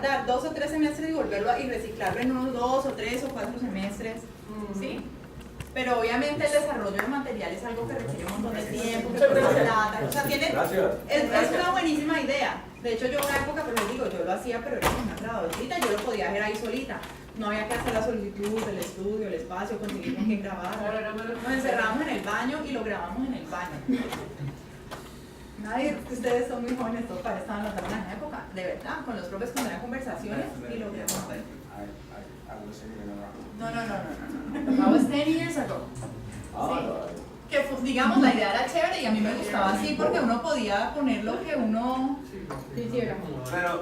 tardar 2 o 3 semestres y volverlo y reciclarlo en unos 2 o 3 o 4 semestres, ¿sí? Pero obviamente el desarrollo de material es algo que requiere un montón de tiempo, que cuesta plata, o sea, es una buenísima idea. De hecho, yo una época, pues les digo, yo lo hacía, pero era una graduadita, yo lo podía hacer ahí solita. No había que hacer la solicitud, el estudio, el espacio, conseguir con quién grabar. Nos encerramos en el baño y lo grabamos en el baño. Nadie, ustedes son muy jóvenes, todos para estaban en la época, de verdad, con los profes cuando eran conversaciones y lo grabamos. No. I was 10 years ago. Sí. Que digamos la idea era chévere y a mí me gustaba así porque uno podía poner lo que uno quisiera.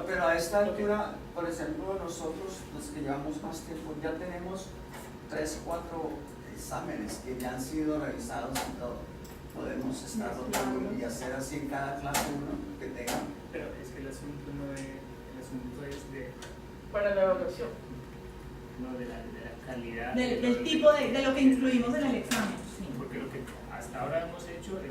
Pero a esta altura, por ejemplo, nosotros los que llevamos más tiempo ya tenemos 3 o 4 exámenes que ya han sido revisados y todo. Podemos estar rotando y hacer así en cada clase uno que tenga. Pero es que el asunto es de para la evaluación. No, de la calidad. Del tipo de lo que incluimos en el examen. Sí. Porque lo que hasta ahora hemos hecho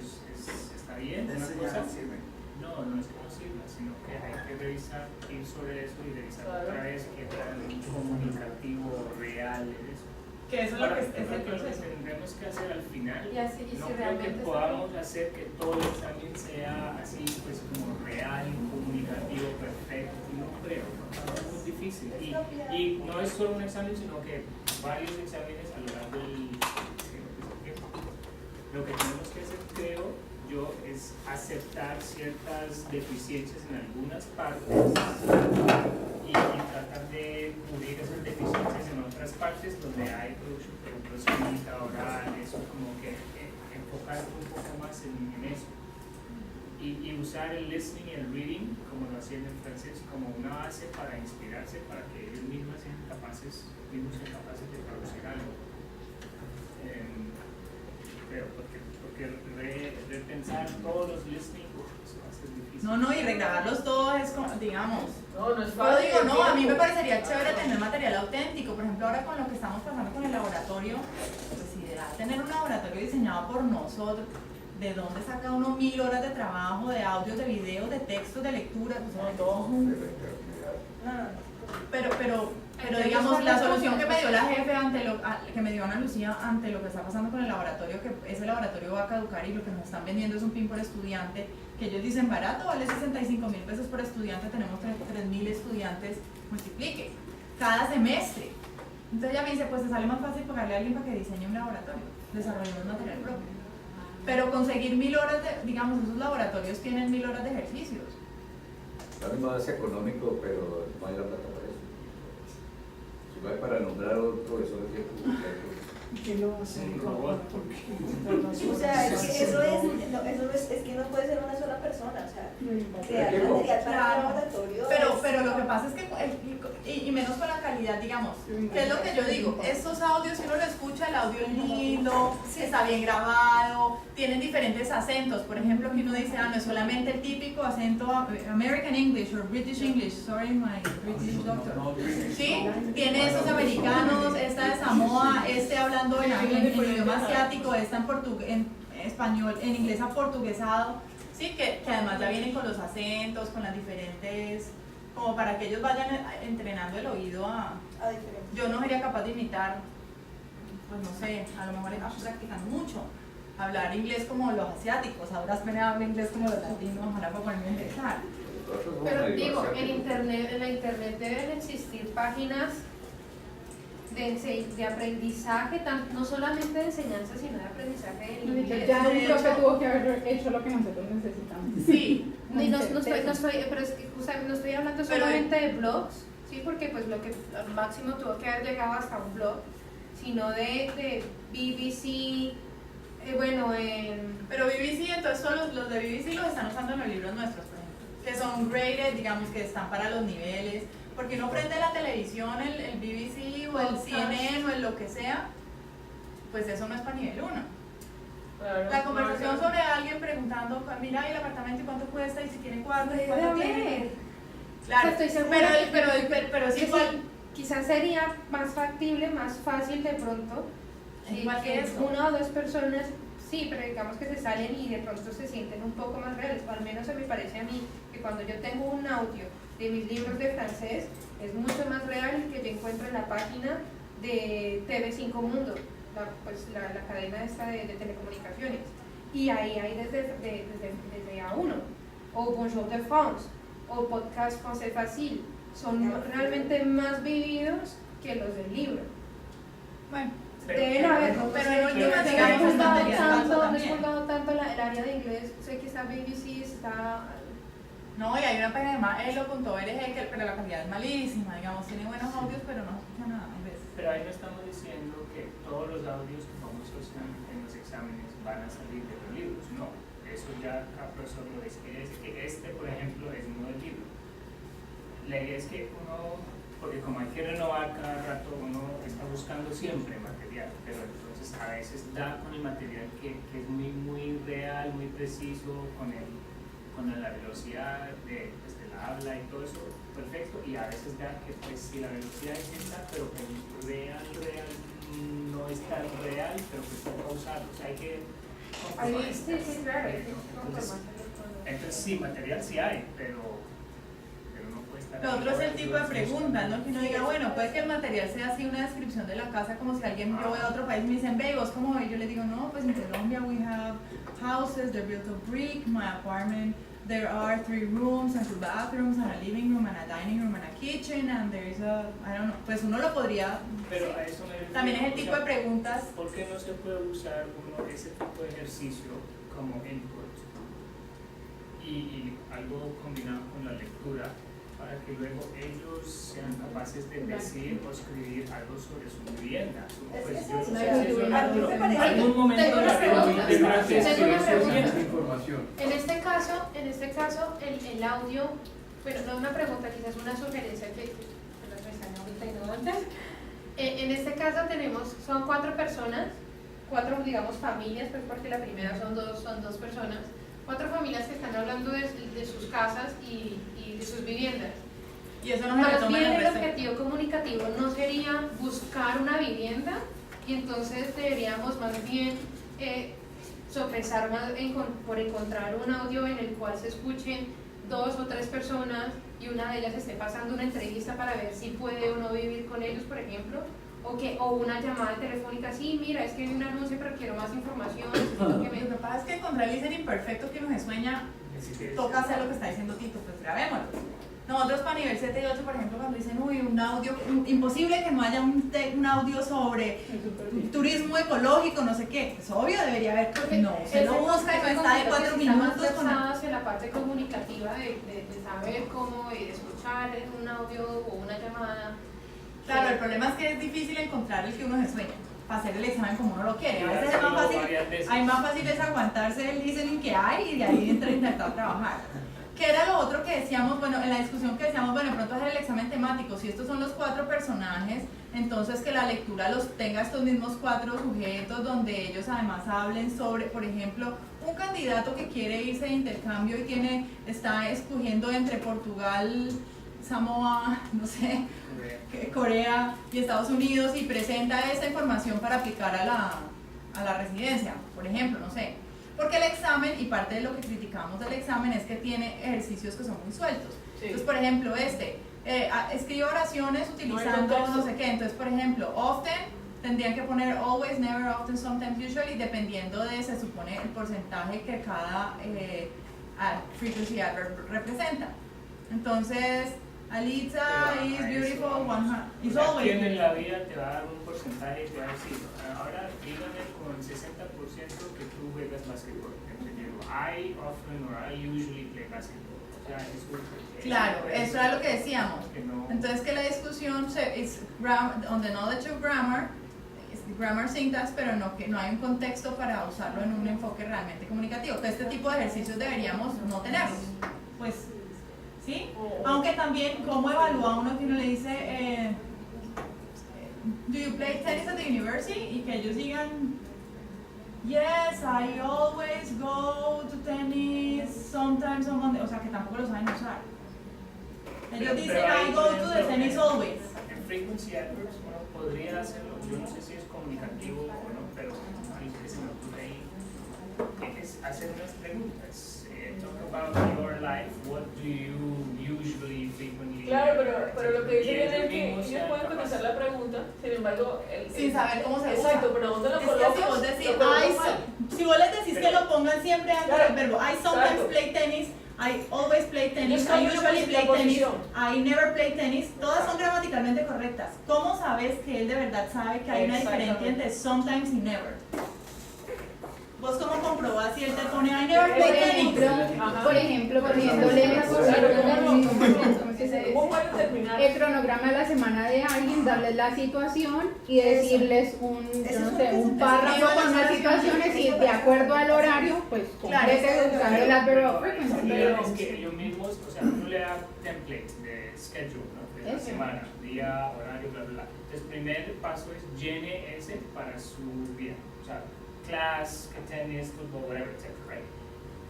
está bien. Eso ya no sirve. No es que no sirva, sino que hay que revisar, ir sobre eso y revisar otra vez qué tan comunicativo real es eso. Que eso es lo que es el proceso. Lo que tendremos que hacer al final, y así, y no si creo que podamos hacer que todo el examen sea así, pues como real, comunicativo, perfecto, no creo, es muy difícil. Y no es solo un examen, sino que varios exámenes a lo largo del tiempo. Lo que tenemos que hacer, creo yo, es aceptar ciertas deficiencias en algunas partes y tratar de cubrir esas deficiencias en otras partes donde hay producción, por ejemplo, escrita, oral, eso como que enfocar un poco más en eso y usar el listening y el reading, como lo hacían en francés, como una base para inspirarse, para que ellos mismos sean capaces de producir algo. Pero porque repensar todos los listening eso va a ser difícil. No, y regrabarlos todos es como, digamos. No es Pero fácil. digo, no, a mí me parecería chévere tener material auténtico. Por ejemplo, ahora con lo que estamos pasando con el laboratorio, pues ideal tener un laboratorio diseñado por nosotros. ¿De dónde saca uno 1000 horas de trabajo, de audios, de videos, de textos, de lecturas? O sea, todo. Pero digamos, la solución que me dio la jefe que me dio Ana Lucía ante lo que está pasando con el laboratorio, que ese laboratorio va a caducar y lo que nos están vendiendo es un PIN por estudiante, que ellos dicen barato, vale 65.000 pesos por estudiante, tenemos 3.000 estudiantes, multiplique, cada semestre. Entonces ella me dice, pues te sale más fácil pagarle a alguien para que diseñe un laboratorio, desarrollemos material propio. Pero conseguir 1000 horas digamos, esos laboratorios tienen 1000 horas de ejercicios. También más económico, pero no hay la plata para eso. Si va para nombrar a un profesor de tiempo completo. Que lo hacen Un robot, porque o sea, es que eso es que no puede ser una sola persona, o sea, crear material para el laboratorio. Pero lo que pasa es que, y menos con la calidad, digamos, que es lo que yo digo, estos audios, si uno lo escucha, el audio es lindo, está bien grabado, tienen diferentes acentos, por ejemplo, que uno dice, no es solamente el típico acento American English o British English, sorry my British doctor, ¿sí? Tiene esos americanos, esta de Samoa, hablando en idioma asiático, esta en español, en inglés aportuguesado, sí, que además ya vienen con los acentos, con las diferentes, como para que ellos vayan entrenando el oído yo no sería capaz de imitar, pues no sé, a lo mejor practicando mucho, hablar inglés como los asiáticos, ahora me hablo inglés como los latinos, ojalá para ponerme a intentar. Pero digo, en la internet deben existir páginas de aprendizaje, no solamente de enseñanza, sino de aprendizaje en inglés. Ya un profe tuvo que haber hecho lo que nosotros necesitamos. Sí. Y no estoy hablando solamente de blogs, ¿sí? Porque pues lo que al máximo tuvo que haber llegado hasta un blog, sino de BBC, Pero BBC, entonces todos los de BBC los están usando en los libros nuestros, por ejemplo, que son graded, digamos que están para los niveles, porque uno prende la televisión, el BBC o el CNN o el lo que sea, pues eso no es para nivel 1. Claro, La conversación sobre alguien preguntando, mira el apartamento y cuánto cuesta y si tiene cuarto y cuánto tiene. Claro, estoy segura pero sí igual. Quizás sería más factible, más fácil de pronto, Igual que eso. una o dos personas, sí, pero digamos que se salen y de pronto se sienten un poco más reales, o al menos se me parece a mí que cuando yo tengo un audio de mis libros de francés es mucho más real que yo encuentro en la página de TV5 Mundo, la cadena esta de telecomunicaciones. Y ahí hay desde A1, o Bonjour de France, o Podcast Français Facile. Son realmente más vividos que los del libro. Bueno, Deben haberlo, pero en últimas, digamos, no he explotado tanto el área de inglés. Sé que está BBC, está... no, y hay una página llamada elo.org, pero la calidad es malísima, digamos, tiene buenos audios, pero no se escucha nada a veces. Pero ahí no estamos diciendo que todos los audios que vamos a usar en los exámenes van a salir de los libros, no. Eso ya cada profesor lo decide, es que por ejemplo, es uno del libro. La idea es que uno, porque como hay que renovar cada rato, uno está buscando siempre material, pero entonces a veces da con el material que es muy real, muy preciso, con la velocidad del habla y todo eso, perfecto, y a veces da que pues si la velocidad es esta, pero que real no es tan real, pero que toca usarlo, o sea, hay que comprobar. Sí, claro. Entonces sí, material sí hay, pero no puede estar... Lo otro es el tipo de preguntas, ¿no? Que uno diga, bueno, puede que el material sea así una descripción de la casa, como si alguien, yo voy a otro país y me dicen, ve, ¿vos cómo ves? Yo les digo, no, pues en Colombia we have houses, they're built of brick, my apartment, there are 3 rooms and 2 bathrooms and a living room and a dining room and a kitchen and there is a, I don't know, pues uno lo podría... Pero a eso me refiero, también es el tipo de preguntas... ¿Por qué no se puede usar ese tipo de ejercicio como input y algo combinado con la lectura para que luego ellos sean capaces de decir o escribir algo sobre su vivienda? Pues yo no sé si eso en algún momento de la vida escribir su información. En este caso, el audio, bueno, no es una pregunta, quizás una sugerencia que no me salió ahorita y no antes. En este caso son 4 personas, 4 digamos familias, pues porque la primera son dos personas, 4 familias que están hablando de sus casas y de sus viviendas. Y eso no Más bien el objetivo comunicativo no sería buscar una vivienda y entonces deberíamos más bien sopesar más por encontrar un audio en el cual se escuchen 2 o 3 personas y una de ellas esté pasando una entrevista para ver si puede o no vivir con ellos, por ejemplo, o una llamada telefónica, sí, mira, es que hay un anuncio pero quiero más información. Lo que pasa es que contra el listening perfecto que nos sueña, toca hacer lo que está diciendo Tito, pues grabémoslo. Nosotros para nivel 7 y 8, por ejemplo, cuando dicen, uy, un audio, imposible que no haya un audio sobre turismo ecológico, no sé qué, es obvio, debería haber, no, se lo busca y no está de 4 minutos. Está más hacia la parte comunicativa de saber cómo escuchar un audio o una llamada. Claro, el problema es que es difícil encontrar el que uno se sueña para hacer el examen como uno lo quiere. A veces es más fácil es aguantarse el listening que hay y de ahí intentar trabajar. ¿Qué era lo otro que decíamos? Bueno, en la discusión que decíamos, bueno, de pronto hacer el examen temático, si estos son los 4 personajes, entonces que la lectura los tenga estos mismos 4 sujetos donde ellos además hablen sobre, por ejemplo, un candidato que quiere irse de intercambio y está escogiendo entre Portugal, Samoa, no sé, Corea y Estados Unidos y presenta esa información para aplicar a la residencia, por ejemplo, no sé. Porque el examen, y parte de lo que criticamos del examen es que tiene ejercicios que son muy sueltos. Sí. Entonces, por ejemplo, escribe oraciones utilizando no sé qué. Entonces, por ejemplo, often, tendrían que poner always, never, often, sometimes, usually, dependiendo de, se supone, el porcentaje que cada frequency adverb representa. Entonces, Alitza is beautiful, is always beautiful. En la vida te va a dar un porcentaje y te va a decir, ahora dígame con 60% que tú juegas básquetbol. I often or I usually play basketball. O sea, claro, eso era lo que decíamos. Entonces que la discusión es on the knowledge of grammar, grammar syntax, pero que no hay un contexto para usarlo en un enfoque realmente comunicativo. Entonces este tipo de ejercicios deberíamos no tenerlos. Pues, ¿sí? Aunque también, ¿cómo evalúa uno que uno le dice, do you play tennis at the university? Y que ellos digan, yes, I always go to tennis, sometimes on Monday. O sea, que tampoco lo saben usar. Ellos dicen, I go to the tennis always. En frequency adverbs uno podría hacerlo, yo no sé si es comunicativo o no, pero algo que se me ocurre ahí es hacer unas preguntas. talk about your life, what do you usually frequently? Claro, pero lo que dicen es que mismo ellos sea pueden capaz. contestar la pregunta, sin embargo, Sin saber cómo se usa. Exacto, pero ¿dónde lo Es colocas? que si vos decís, Lo colocas mal. si vos les decís que lo pongan siempre antes del verbo, I sometimes Exacto. play tennis, I always play tennis, Ellos I cambian usually la play tennis, posición. I never play tennis, todas son gramaticalmente correctas. ¿Cómo sabes que él de verdad sabe que hay una diferencia entre sometimes y never? ¿Vos cómo comprobás si él te pone I never play tennis? Por ejemplo, poniéndole ¿Cómo pueden determinar? el cronograma de la semana de alguien, darles la situación y decirles un párrafo con unas situaciones y de acuerdo al horario, pues complete usando el adverb of frequency. Pero es que ellos mismos, o sea, uno le da template de schedule, ¿no? De la Eso. semana, día, horario, bla, bla, bla. Entonces, el primer paso es llene ese para su vida. O sea, class, tennis, fútbol, whatever, etc. Right?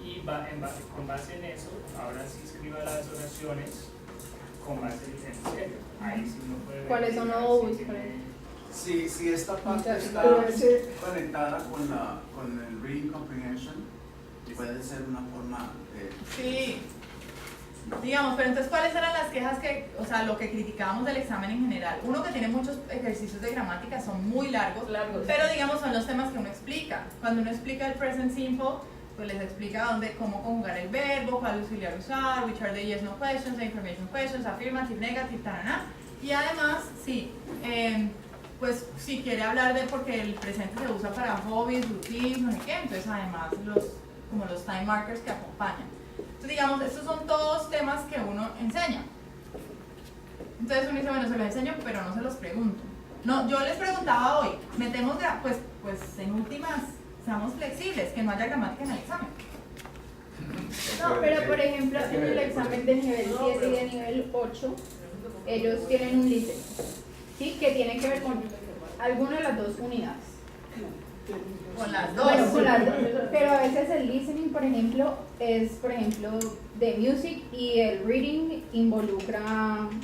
Y con base en eso, ahora sí escriba las oraciones con base en el schedule. Ahí sí uno puede ver. ¿Cuáles son los si always, tiene- por ejemplo? Si esta parte está Pero ese- conectada con el reading comprehension, puede ser una forma de... Sí. Digamos, pero entonces, ¿cuáles eran las quejas que, o sea, lo que criticábamos del examen en general? Uno, que tiene muchos ejercicios de gramática, son muy largos, pero digamos son los temas que uno explica. Cuando uno explica el present simple, pues les explica cómo conjugar el verbo, cuál auxiliar usar, which are the yes, no questions, the information questions, affirmative, negative, tarana. Y además, sí, pues si quiere hablar de porque el presente se usa para hobbies, routines, no sé qué, entonces además como los time markers que acompañan. Entonces, digamos, estos son todos temas que uno enseña. Entonces uno dice, bueno, se los enseño, pero no se los pregunto. No, yo les preguntaba hoy, metemos, pues en últimas, seamos flexibles, que no haya gramática en el examen. No, pero por ejemplo, en el examen de nivel 7 y de nivel 8, ellos tienen un listening, ¿sí? Que tiene que ver con alguna de las dos unidades. Con las dos. Bueno, con las dos. Pero a veces el listening, por ejemplo, es, de music y el reading involucra,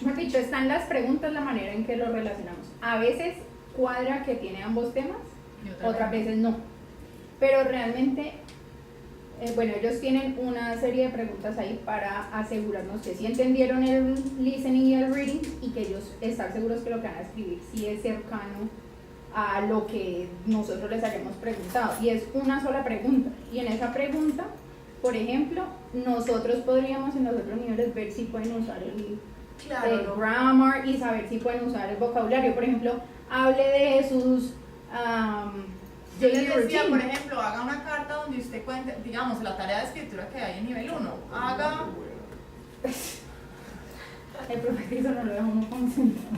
mejor dicho, están las preguntas, la manera en que lo relacionamos. A veces cuadra que tiene ambos temas, otras veces no. Pero realmente, bueno, ellos tienen una serie de preguntas ahí para asegurarnos que sí entendieron el listening y el reading y que ellos están seguros que lo que van a escribir sí es cercano a lo que nosotros les hayamos preguntado. Y es una sola pregunta. Y en esa pregunta, por ejemplo, nosotros podríamos en los otros niveles ver si pueden usar el grammar y saber si pueden usar el vocabulario. Por ejemplo, hable de sus Yo les daily decía, routine. por ejemplo, haga una carta donde usted cuente, digamos, la tarea de escritura que hay en nivel 1. Haga, El profesor no lo deja uno concentrado.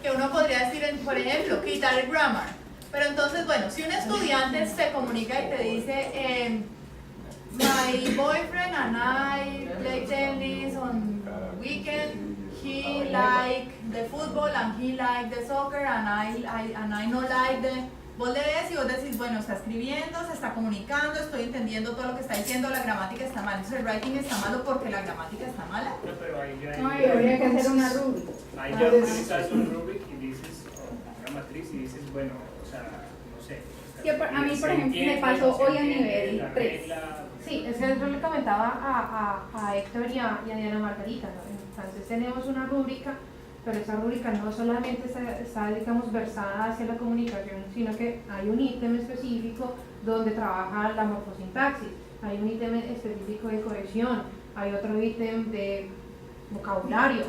que uno podría decir, por ejemplo, quitar el grammar. Pero entonces, bueno, si un estudiante se comunica y te dice, my boyfriend and I play tennis on weekend, he like the football and he like the soccer and I no like the... Vos lees y vos decís, bueno, está escribiendo, se está comunicando, estoy entendiendo todo lo que está diciendo, la gramática está mal. Entonces el writing está malo porque la gramática está mala. No, pero ahí ya No, habría que hacer una rúbrica. ahí ya utilizas un rubric y dices, o una matriz y dices, bueno, o sea, no sé. o sea, Que a mí, se por ejemplo, me entiende, pasó no se hoy a entiende, nivel la 3. regla, Sí, es que yo le comentaba a Héctor y a Diana Margarita, ¿no? Entonces tenemos una rúbrica, pero esa rúbrica no solamente está, digamos, versada hacia la comunicación, sino que hay un ítem específico donde trabaja la morfosintaxis, hay un ítem específico de cohesión, hay otro ítem de vocabulario.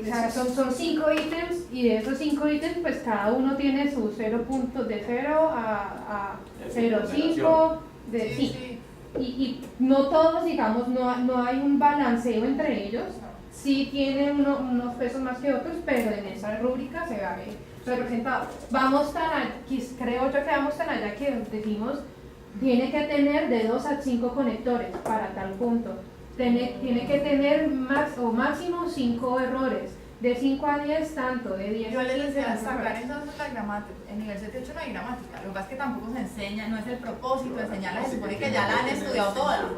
O sea, son 5 ítems y de esos 5 ítems pues cada uno tiene sus 0 puntos de 0 a 0,5 de sí. Y no todos, digamos, no hay un balanceo entre ellos, sí tienen unos pesos más que otros, pero en esa rúbrica se ve representado. Vamos tan allá, creo yo que vamos tan allá que decimos, tiene que tener de 2 a 5 conectores para tal punto. Tiene que tener máximo 5 errores, de 5 a 10 tanto, de 10 Yo a les 15 decía, tanto. sacar entonces la gramática. En nivel 7-8 no hay gramática. Lo que pasa es que tampoco se enseña, no es el propósito enseñarla, se supone que ya la han estudiado toda.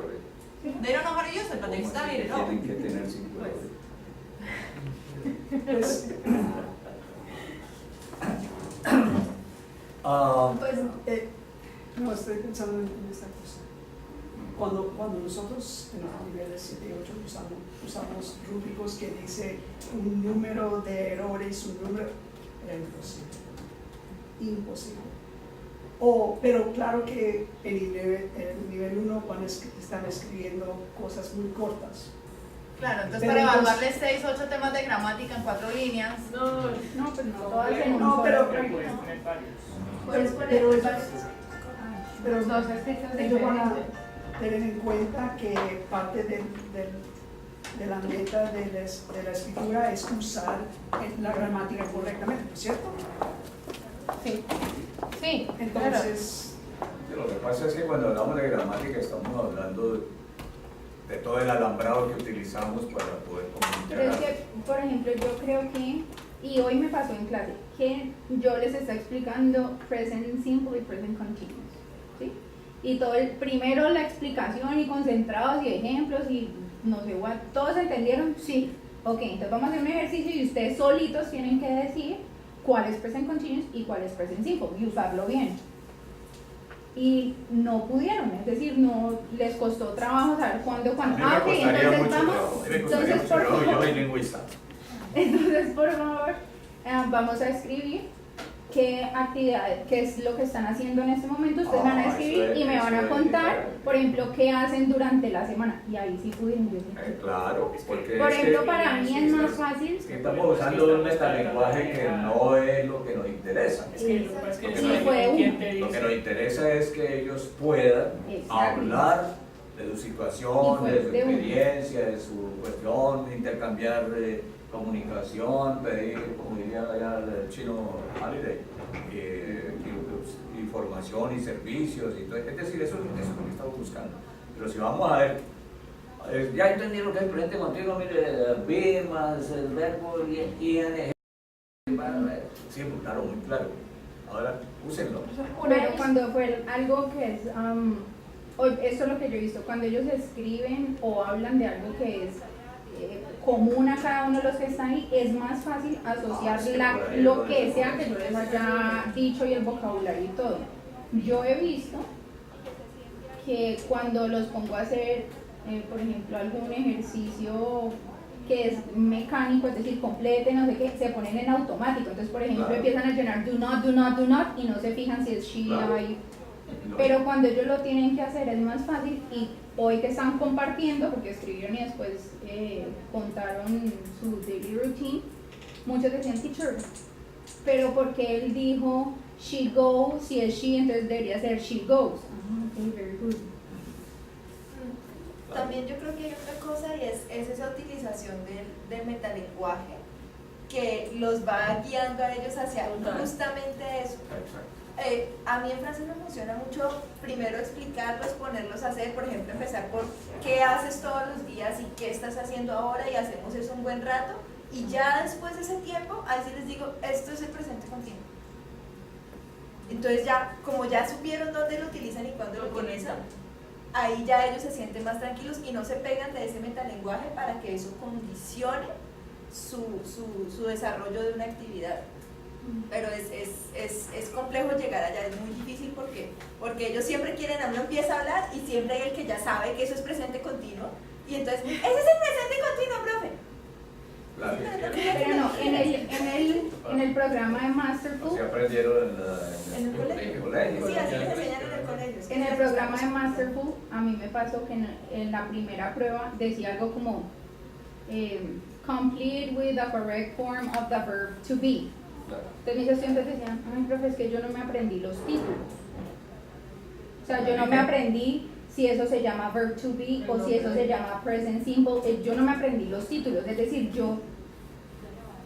They don't know how to use it, but they studied it all. Tienen que tener 5 Pues, Pues, no, estoy pensando en esta cosa. cuando nosotros en los niveles 7 y 8 usamos rúbricos que dice un número de errores, un número, era imposible. Pero claro que en el nivel 1 están escribiendo cosas muy cortas. Claro, entonces Pero para entonces- evaluarle 6, 8 temas de gramática en 4 líneas. No, pues no todas en un No, solo pero- Pero programa. puedes poner varios. Puedes Pero poner esas- pero Dos escritos ellos van a diferentes. tener en cuenta que parte de la meta de la escritura es usar la gramática correctamente, ¿no es cierto? Sí, sí, claro. Entonces, Sí, lo que pasa es que cuando hablamos de gramática estamos hablando de todo el alambrado que utilizamos para poder Pero es comunicar. que, por ejemplo, yo creo que, y hoy me pasó en clase, que yo les estaba explicando present simple y present continuous, ¿sí? Y primero la explicación y concentrados y ejemplos y no sé, ¿todos entendieron? Sí. Ok, entonces vamos a hacer un ejercicio y ustedes solitos tienen que decir cuál es present continuous y cuál es present simple y usarlo bien. Y no pudieron, es decir, no les costó trabajo saber cuándo. A mí me Ok, costaría entonces mucho vamos. trabajo, a mí me costaría Entonces, mucho por trabajo, yo favor. soy lingüista. Entonces, por favor, vamos a escribir qué actividad, qué es lo que están haciendo en este momento. Ustedes van a escribir y me van a contar, por ejemplo, qué hacen durante la semana. Y ahí sí pudieron. Yo sí. Claro, porque Por es que- ejemplo, para mí es más fácil. es que estamos usando un metalenguaje que no es lo que nos interesa. Es que lo que pasa es que Lo que Sí, no hay fue quien uno. te Lo que dice. nos interesa es que ellos puedan Exacto. hablar de su Y situación, fue de su de uno. experiencia, de su cuestión, intercambiar comunicación, pedir, como diría allá el chino Holiday, información y servicios, y todo. Es decir, eso es lo que estamos buscando. Pero si vamos a ver, ya entendí lo que es el presente continuo, mire, be más el verbo ing. Sí, claro, muy claro. Ahora, úsenlo. Pero cuando fue algo que es, eso es lo que yo he visto, cuando ellos escriben o hablan de algo que es común a cada uno de los que están ahí, es más fácil asociar Sí, la- por ahí, lo por que ahí. sea que yo les haya dicho y el vocabulario y todo. Yo he visto que cuando los pongo a hacer, por ejemplo, algún ejercicio que es mecánico, es decir, complete, no sé qué, se ponen en automático. Entonces, por ejemplo, Claro. empiezan a llenar do not, do not, do not y no se fijan si es she, Claro. I. Pero cuando ellos lo tienen que hacer es más fácil y hoy que están compartiendo, porque escribieron y después contaron su daily routine, muchos decían teacher, pero porque él dijo she goes, si es she entonces debería ser she goes. Ok, very good. También yo creo que hay otra cosa y es esa utilización del metalenguaje que los va guiando a ellos hacia justamente eso. A mí en francés me funciona mucho primero explicarlos, ponerlos a hacer, por ejemplo, empezar por qué haces todos los días y qué estás haciendo ahora y hacemos eso un buen rato y ya después de ese tiempo, ahí sí les digo, esto es el presente continuo. Entonces ya, como ya supieron dónde lo utilizan y cuándo lo utilizan, ahí ya ellos se sienten más tranquilos y no se pegan de ese metalenguaje para que eso condicione su desarrollo de una actividad. Pero es complejo llegar allá, es muy difícil porque ellos siempre quieren, uno empieza a hablar y siempre hay el que ya sabe que eso es presente continuo y entonces, ese es el presente continuo, profe. Claro, Pero no, en el programa de Masterful, así aprendieron En el colegio. colegio. Sí, así les enseñan en el colegio. en el programa de Masterful, a mí me pasó que en la primera prueba decía algo como complete with the correct form of the verb to be. Claro. Entonces mis estudiantes decían, ay, profe, es que yo no me aprendí los títulos. O sea, yo no me aprendí si eso se llama verb to be o si eso se llama present simple. Yo no me aprendí los títulos. Es decir,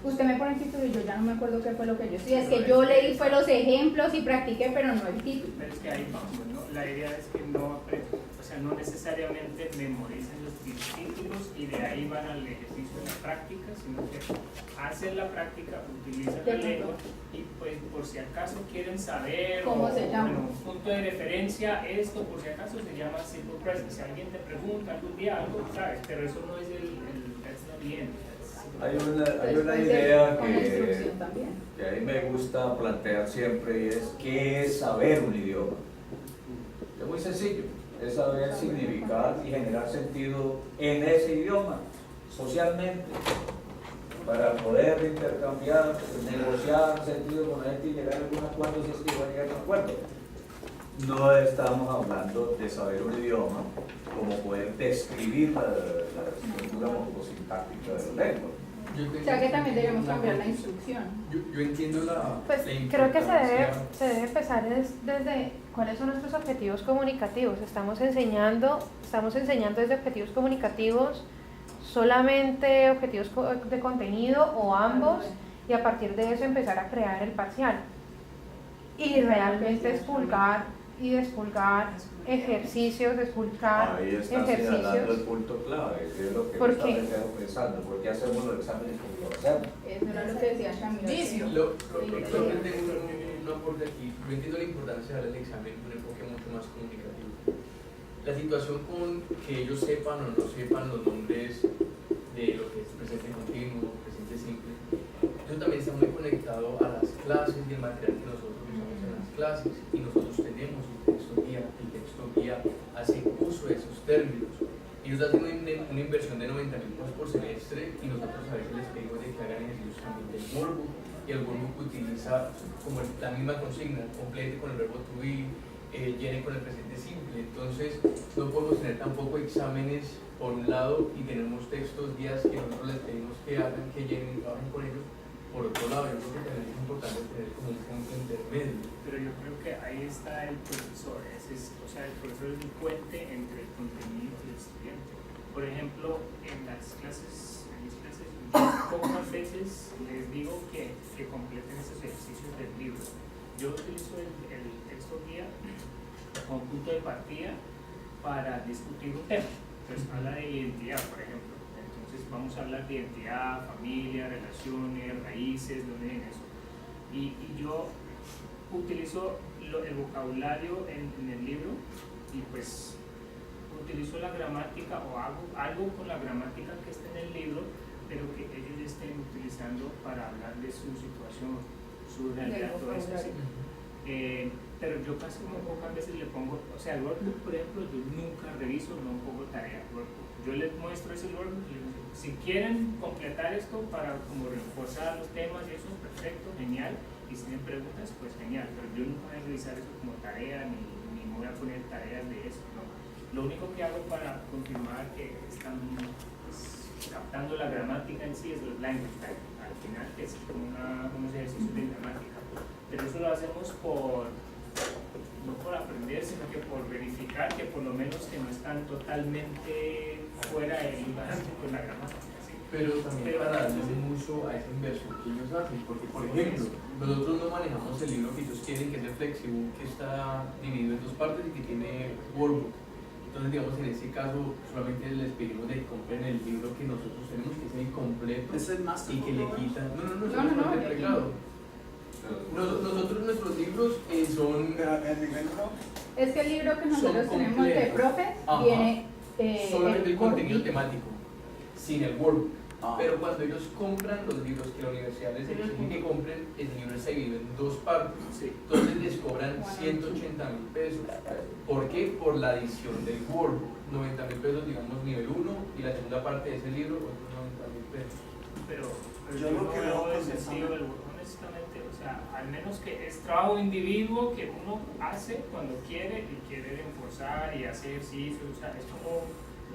usted me pone el título y yo ya no me acuerdo qué fue lo que yo estudié. Es que yo leí fue los ejemplos y practiqué, pero no el título. Pero es que ahí vamos, ¿no? La idea es que no necesariamente memoricen los títulos y de ahí van al ejercicio de la práctica, sino que hacen la práctica, utilizan la lengua y pues por si acaso quieren saber ¿Cómo se llama? Bueno, punto de referencia, esto por si acaso se llama simple present. Si alguien te pregunta algún día algo, sabes, pero eso no es that's not the end. Hay una Después idea con la instrucción también. que a mí me gusta plantear siempre y es ¿qué es saber un idioma? Es muy sencillo. es saber significar y generar sentido en ese idioma, socialmente, para poder intercambiar, negociar sentido con la gente y llegar a algún acuerdo si es que va a llegar a un acuerdo. No estamos hablando de saber un idioma como poder describir la estructura morfosintáctica de la lengua. O sea que también debemos cambiar la instrucción. Yo entiendo Pues la creo que importancia. se debe empezar desde cuáles son nuestros objetivos comunicativos. Estamos enseñando desde objetivos comunicativos, solamente objetivos de contenido o ambos, y a partir de eso empezar a crear el parcial. Y realmente expulgar y despulgar ejercicios, despulgar Ahí está señalando el ejercicios. punto clave, que es lo que ¿Por está qué? pensando, ¿por qué hacemos los exámenes como lo hacemos? Eso era lo que decía Camilo. Vicio. Creo que tengo un aporte aquí. Yo entiendo la importancia de dar el examen con un enfoque mucho más comunicativo. La situación con que ellos sepan o no sepan los nombres de lo que es presente continuo, presente simple, eso también está muy conectado a las clases y el material que nosotros usamos en las clases, y nosotros tenemos un texto guía. El texto guía hace uso de esos términos. Ellos hacen una inversión de 90.000 pesos por semestre, y nosotros a veces les pedimos de que hagan ejercicios también del workbook, y el workbook utiliza como la misma consigna: complete con el verbo to be, llene con el presente simple. Entonces no podemos tener tampoco exámenes por un lado y tenemos textos guías que nosotros les pedimos que hagan, que llenen y trabajen con ellos. Por otro lado, yo creo que también es importante tener como un punto intermedio. Pero yo creo que ahí está el profesor, o sea, el profesor es el puente entre el contenido y el estudiante. Por ejemplo, en mis clases, yo pocas veces les digo que completen esos ejercicios del libro. Yo utilizo el texto guía como punto de partida para discutir un tema. Entonces, habla de identidad, por ejemplo. Entonces, vamos a hablar de identidad, familia, relaciones, raíces, dónde viene eso. Y yo utilizo el vocabulario en el libro, y pues utilizo la gramática o hago algo con la gramática que está en el libro, pero que ellos estén utilizando para hablar de su situación, su realidad, todo eso. ¿Sí? Pero yo casi muy pocas veces le pongo, o sea, el workbook, por ejemplo, yo nunca reviso, no pongo tarea workbook. Yo les muestro ese workbook y les digo, si quieren completar esto para como reforzar los temas y eso, perfecto, genial. Y si tienen preguntas, pues genial, pero yo nunca voy a revisar eso como tarea, ni me voy a poner tareas de eso, ¿no? Lo único que hago para confirmar que están pues, captando la gramática en sí es los language tag, al final, que es como unos ejercicios de gramática. Pero eso lo hacemos no por aprender, sino que por verificar que por lo menos que no están totalmente fuera de lugar con la gramática. ¿Sí? Pero también para darle mucho a esa inversión que ellos hacen, porque por ejemplo, nosotros no manejamos el libro que ellos quieren, que es el Flexibook, que está dividido en dos partes y que tiene workbook. Entonces, digamos, en este caso, solamente les pedimos de que compren el libro que nosotros tenemos, que es el completo, Es el más y que le quitan. No, el pregrado. Nosotros, nuestros libros son. El nivel pro, Es que el libro que nosotros Son tenemos de completos. profe Ajá. viene solamente el contenido gordito. temático, sin el workbook. Ah. Pero cuando ellos compran los libros que la universidad les exige que compren, el libro está dividido en dos partes. Entonces les cobran 180.000 pesos. ¿Por qué? Por la adición del workbook. 90.000 pesos, digamos, nivel 1, y la segunda parte de ese libro, otros 90.000 pesos. Pero Yo yo lo no que veo veo el con sentido examen. del workbook, honestamente, o sea, al menos que es trabajo individuo que uno hace cuando quiere y quiere reforzar y hacer ejercicios, o sea, es como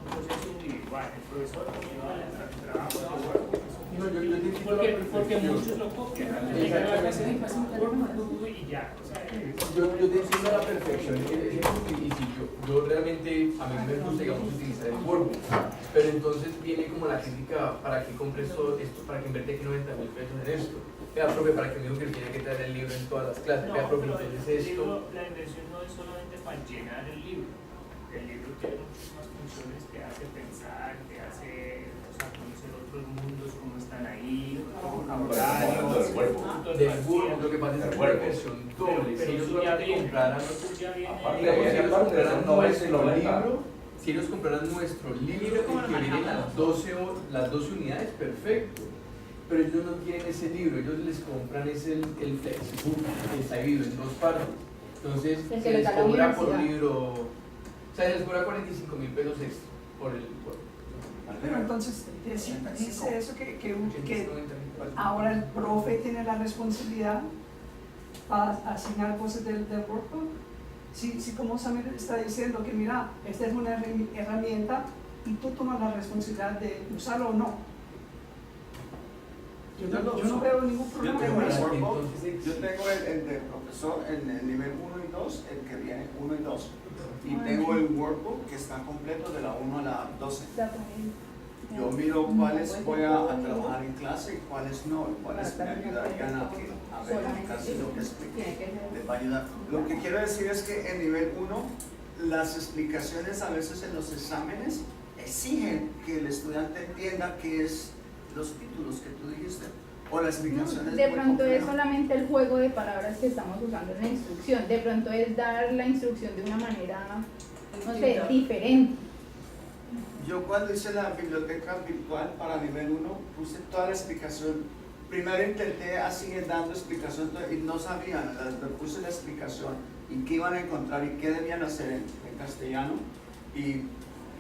un proceso individual. El profesor lleva el trabajo de workbook. No, yo entiendo Porque muchos lo copian, llegan a la clase y pasan un workbook y ya, o sea, Yo te entiendo a la perfección ese punto, y sí, yo realmente, a mí me gusta, digamos, utilizar el workbook, pero entonces viene como la crítica: ¿para qué compres todo esto? ¿Para que invertí aquí 90.000 pesos en esto? Vea, profe, para que me dijo que tiene que traer el libro en todas las clases. no, Vea, profe, pero entonces el esto. libro, la inversión no es solamente para llenar el libro. El libro tiene muchísimas funciones, te hace pensar, te hace, o sea, conocer otros mundos, cómo están ahí, otros hablando del cuerpo. puntos de Del partida. workbook, lo que pasa es que es una inversión doble. Si ellos eso ya solamente viene, compraran, eso ya viene. Aparte, digamos, si ellos aparte, compraran no es nuestro 90. libro, si ellos compraran nuestro libro y que vienen las 12 unidades, perfecto. Pero ellos no quieren ese libro, ellos les compran el textbook, que está dividido en dos partes. Entonces, El que se les les da la cobra por universidad. libro O sea, se les cobra 45.000 pesos extra por el Pero entonces dice eso que 890.000. ahora el profe tiene la responsabilidad para asignar cosas del workbook. Si como Samir está diciendo que mira, esta es una herramienta y tú tomas la responsabilidad de usarlo o no. Yo no veo ningún problema Yo tengo con el eso. workbook, yo tengo el de profesor en el nivel 1 y 2, el que viene 1 y 2. Y tengo el workbook que está completo de la 1 a la 12. Yo miro cuáles voy a trabajar en clase y cuáles no, y cuáles me ayudarían a ver casi lo que expliqué, les va a ayudar. Lo que quiero decir es que en nivel 1, las explicaciones a veces en los exámenes exigen que el estudiante entienda qué es los títulos que tú dijiste o las explicaciones. De pronto es solamente el juego de palabras que estamos usando en la instrucción, de pronto es dar la instrucción de una manera, no sé, diferente. Yo cuando hice la biblioteca virtual para nivel 1 puse toda la explicación. Primero intenté así dando explicación y no sabían, me puse la explicación y qué iban a encontrar y qué debían hacer en castellano, y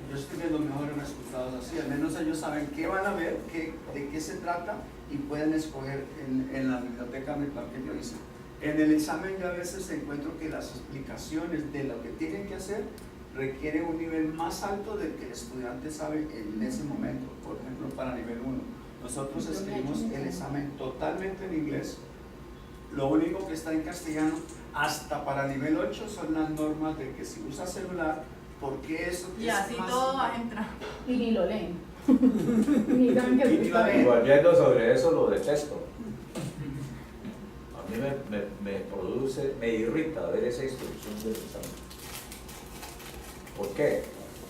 yo estoy viendo mejores resultados así, al menos ellos saben qué van a ver, de qué se trata y pueden escoger en la biblioteca virtual que yo hice. En el examen yo a veces encuentro que las explicaciones de lo que tienen que hacer requieren un nivel más alto del que el estudiante sabe en ese momento. Por ejemplo, para nivel 1, nosotros escribimos el examen totalmente en inglés, lo único que está en castellano. Hasta para nivel 8 son las normas de que si usas celular, ¿por qué eso? Y así todo va a entrar. Y ni lo leen. Ni saben que es Y volviendo sobre eso, lo detesto. A mí me irrita ver esa instrucción del examen. ¿Por qué?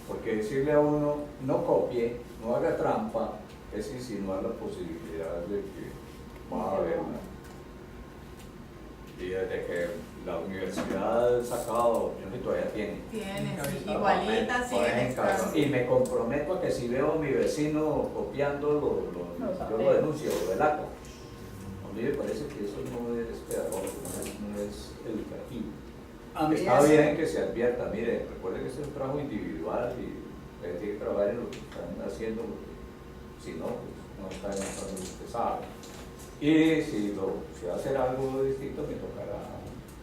Porque decirle a uno, no copie, no haga trampa, es insinuar la posibilidad de que va a haber una. Y desde que la universidad ha sacado, yo sé que todavía tiene. Tiene, sí, igualita, sí. Y me comprometo a que si veo a mi vecino copiando, yo lo denuncio, lo delato. A mí me parece que eso no es pedagógico, no es educativo. Está bien que se advierta, mire, recuerde que este es un trabajo individual y usted tiene que trabajar en lo que están haciendo, porque si no, pues no está demostrando lo que usted sabe. Y si va a hacer algo distinto, me tocará,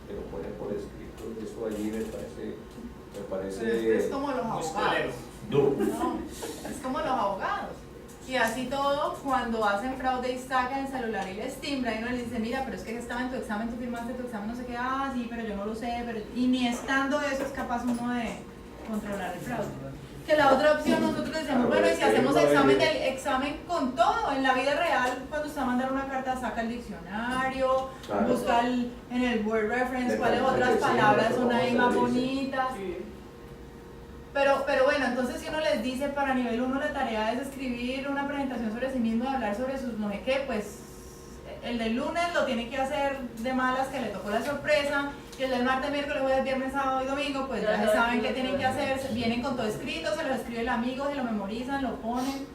pero poner por escrito, eso allí me parece Pero es como los abogados. duro. No, es como los abogados. Y así todo, cuando hacen fraude y sacan el celular y les timbra y uno les dice, mira, pero es que estaba en tu examen, tú firmaste tu examen, no sé qué, sí, pero yo no lo sé, y ni estando eso es capaz uno de controlar el fraude. Que la otra opción nosotros decíamos, bueno, y si hacemos examen con todo, en la vida real, cuando usted va a mandar una carta, saca el diccionario, busca en el Word Reference cuáles otras palabras son ahí más bonitas. Pero bueno, entonces si uno les dice para nivel 1 la tarea es escribir una presentación sobre sí mismo y hablar sobre sus no sé qué, pues el del lunes lo tiene que hacer de malas que le tocó la sorpresa, y el del martes, miércoles, jueves, viernes, sábado y domingo, pues ya saben qué tienen que hacer, vienen con todo escrito, se lo escribe el amigo, se lo memorizan, lo ponen.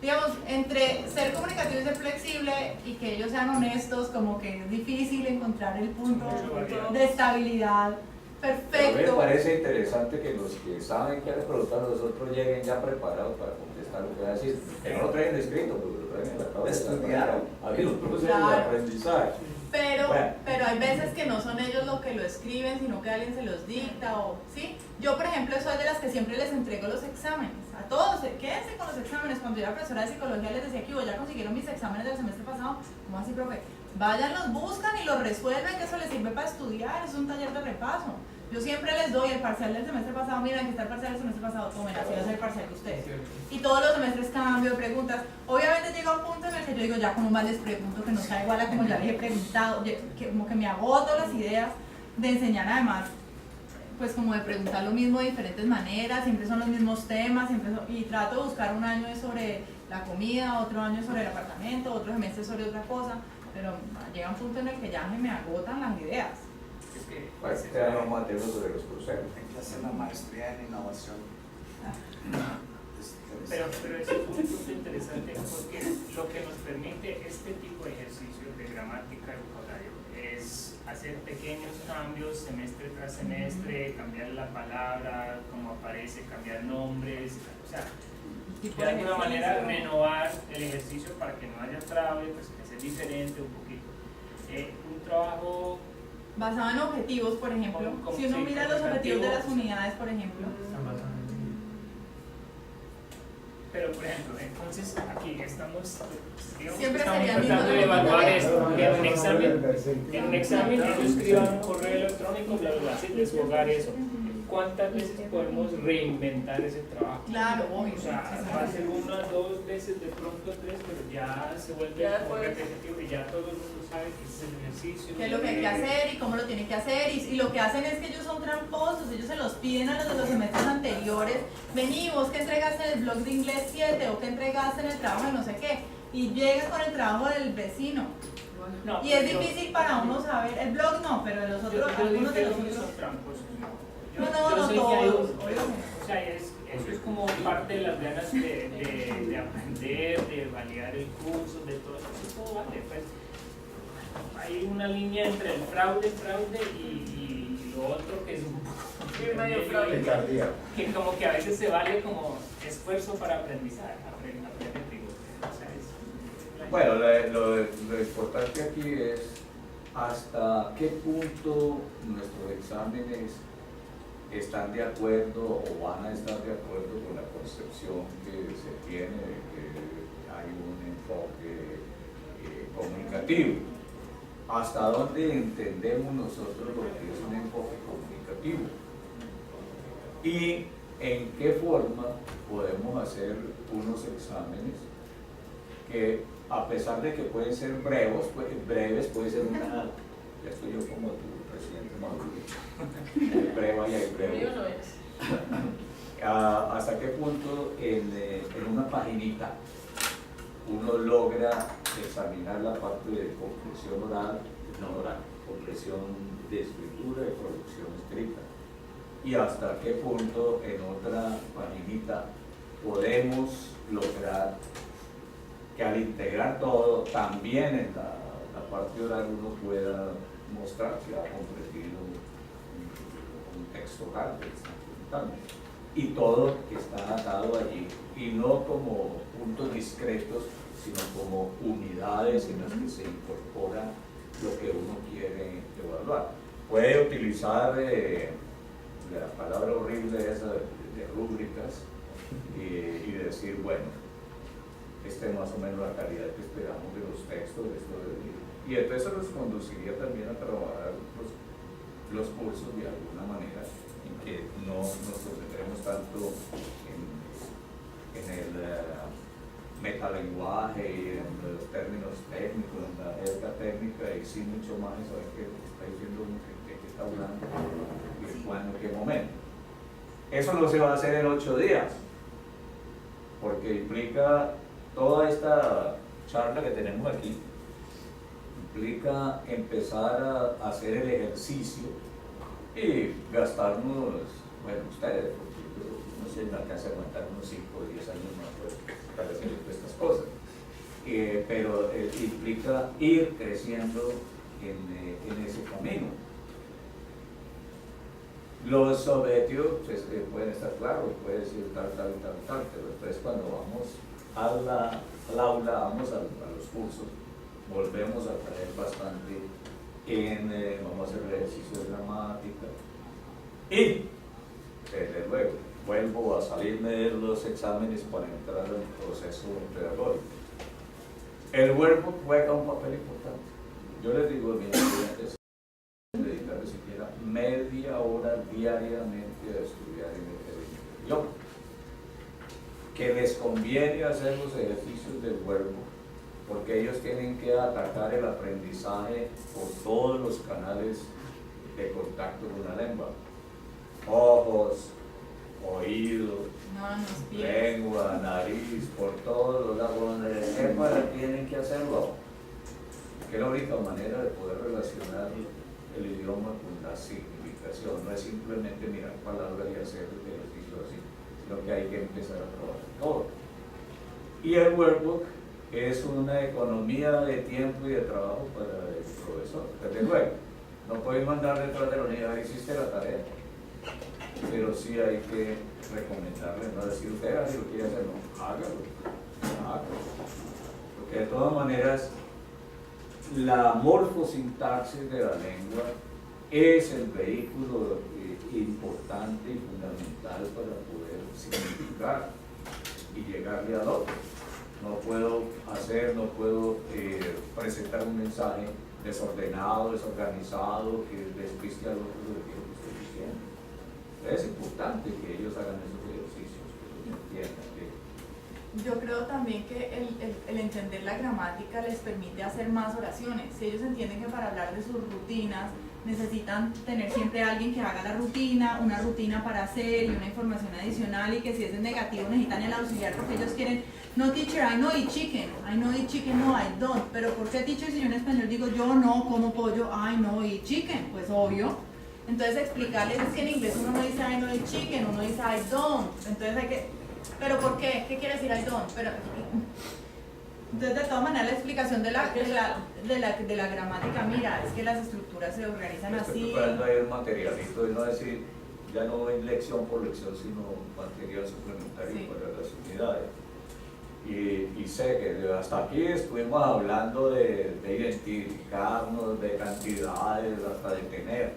Digamos, entre ser comunicativo y ser flexible y que ellos sean honestos, como que es difícil encontrar el punto de estabilidad. Perfecto. A mí me parece interesante que los que saben que preguntar a los otros lleguen ya preparados para contestar lo que va a decir. Que no lo traigan escrito, porque lo traigan en la cabeza. Ha habido un proceso de aprendizaje. Pero hay veces que no son ellos los que lo escriben, sino que alguien se los dicta. ¿Sí? Yo, por ejemplo, soy de las que siempre les entrego los exámenes. A todos, quédense con los exámenes. Cuando yo era profesora de psicología les decía que ya consiguieron mis exámenes del semestre pasado. ¿Cómo así, profe? Vayan, los buscan y los resuelven, que eso les sirve para estudiar, es un taller de repaso. Yo siempre les doy el parcial del semestre pasado, miren, aquí está el parcial del semestre pasado, tomen, así va a ser el parcial de ustedes. Y todos los semestres cambio, preguntas. Obviamente llega un punto en el que yo digo, ya como más les pregunto, que no sea igual a como ya les he preguntado, como que me agoto las ideas de enseñar, además, pues como de preguntar lo mismo de diferentes maneras, siempre son los mismos temas, y trato de buscar un año sobre la comida, otro año sobre el apartamento, otro semestre sobre otra cosa, pero llega un punto en el que ya se me agotan las ideas. Este año vamos a tener sobre los cruceros. Hay que hacer la maestría en innovación. Pero eso es un punto interesante, porque lo que nos permite este tipo de ejercicios de gramática y vocabulario es hacer pequeños cambios semestre tras semestre, cambiar la palabra, como aparece, cambiar nombres, o sea, de alguna manera renovar el ejercicio para que no haya fraude, pues que sea diferente un poquito. Un trabajo basado en objetivos, por ejemplo. Si uno mira los objetivos de las unidades, por ejemplo. Pero, por ejemplo, entonces aquí estamos, digamos, Siempre estamos sería tratando de lindo evaluar ver. esto. En un examen ellos escriban un correo electrónico, bla, bla, bla, así, desfogar eso. ¿Cuántas veces podemos reinventar ese trabajo? Claro, obvio. O sea, va a ser una, dos veces, de pronto tres, pero ya se vuelve Ya como después. repetitivo y ya todo el mundo sabe que ese es el ejercicio. Qué es lo que hay que hacer y cómo lo tiene que hacer, y lo que hacen es que ellos son tramposos, ellos se los piden a los de los semestres anteriores. Vení, vos que entregaste en el blog de inglés 7 o que entregaste en el trabajo de no sé qué, y llegas con el trabajo del vecino. No, Y es pero difícil para uno saber, el blog no, pero de los yo otros, digo algunos que de los ellos otros. son tramposos, ¿no? No, Yo no sé que hay todos, un- obviamente. o sea, eso es como parte de las ganas de aprender, de validar el curso, de todo eso, todo vale, pues. Hay una línea entre el fraude y lo otro que es un poco medio fraude. que como que a veces se vale como esfuerzo para aprendizaje, aprender, digo, o sea, es- Bueno, lo importante aquí es hasta qué punto nuestros exámenes están de acuerdo o van a estar de acuerdo con la concepción que se tiene de que hay un enfoque comunicativo. Hasta dónde entendemos nosotros lo que es un enfoque comunicativo y en qué forma podemos hacer unos exámenes que, a pesar de que pueden ser breves, puede ser una, ya estoy yo como tu presidente Maduro, hay breva y hay breve. Mío no es. ¿Hasta qué punto en una paginita uno logra examinar la parte de comprensión oral, no oral, comprensión de escritura y producción escrita? Y hasta qué punto en otra paginita podemos lograr que al integrar todo, también en la parte oral uno pueda mostrar que ha comprendido un texto oral que está presentando. Y todo está atado allí, y no como puntos discretos, sino como unidades en las que se incorpora lo que uno quiere evaluar. Puede utilizar la palabra horrible esa de rúbricas y decir, bueno, esta es más o menos la calidad que esperamos de los textos, y entonces nos conduciría también a trabajar los cursos de alguna manera en que no nos concentremos tanto en el metalenguaje y en los términos técnicos, en la jerga técnica, y sí mucho más en saber qué está diciendo uno, de qué está hablando y cuándo, en qué momento. Eso no se va a hacer en 8 días, porque implica toda esta charla que tenemos aquí, implica empezar a hacer el ejercicio y gastarnos, bueno, ustedes, porque yo no sé, me alcanza a aguantar unos 5 o 10 años más para hacer estas cosas, pero implica ir creciendo en ese camino. Los objetivos pues, pueden estar claros, puede decir tal, pero después cuando vamos al aula, vamos a los cursos, volvemos a traer bastante vamos a hacer ejercicio de gramática y desde luego vuelvo a salirme de los exámenes para entrar al proceso pedagógico. El workbook juega un papel importante. Yo les digo a mis estudiantes dedicarle siquiera media hora diariamente a estudiar en el idioma, que les conviene hacer los ejercicios del workbook porque ellos tienen que atacar el aprendizaje por todos los canales de contacto con la lengua: ojos, oídos, lengua, nariz, por todos los lados donde les sepa, tienen que hacerlo, que es la única manera de poder relacionar el idioma con la significación. No es simplemente mirar palabras y hacer el ejercicio así, sino que hay que empezar a trabajar todo. Y el workbook es una economía de tiempo y de trabajo para el profesor. Desde luego, No pueden mandar detrás de la unidad, hiciste la tarea, pero sí hay que recomendarle, no decir usted si lo quiere hacer, no, hágalo. Porque de todas maneras la morfosintaxis de la lengua es el vehículo importante y fundamental para poder significar y llegarle al otro. No puedo presentar un mensaje desordenado, desorganizado, que despiste al otro de lo que estoy diciendo. Es importante que ellos hagan esos ejercicios, que ellos entiendan que yo creo también que el entender la gramática les permite hacer más oraciones. Si ellos entienden que para hablar de sus rutinas necesitan tener siempre a alguien que haga la rutina, una rutina para hacer y una información adicional, y que si es en negativo necesitan el auxiliar porque ellos quieren, no teacher, I know eat chicken, no, I don't. Pero ¿por qué teacher si yo en español digo yo no como pollo, I know eat chicken? Pues obvio. Entonces explicarles es que en inglés uno no dice I know eat chicken, uno dice I don't. Entonces hay que, ¿pero por qué? ¿Qué quiere decir I don't? Pero, entonces, de todas maneras, la explicación de la gramática, mira, es que las estructuras se organizan así. Estoy preparando ahí un materialito, y no decir, ya no hay lección por lección, sino material suplementario para las unidades. Y sé que hasta aquí estuvimos hablando de identificarnos, de cantidades, hasta de tener.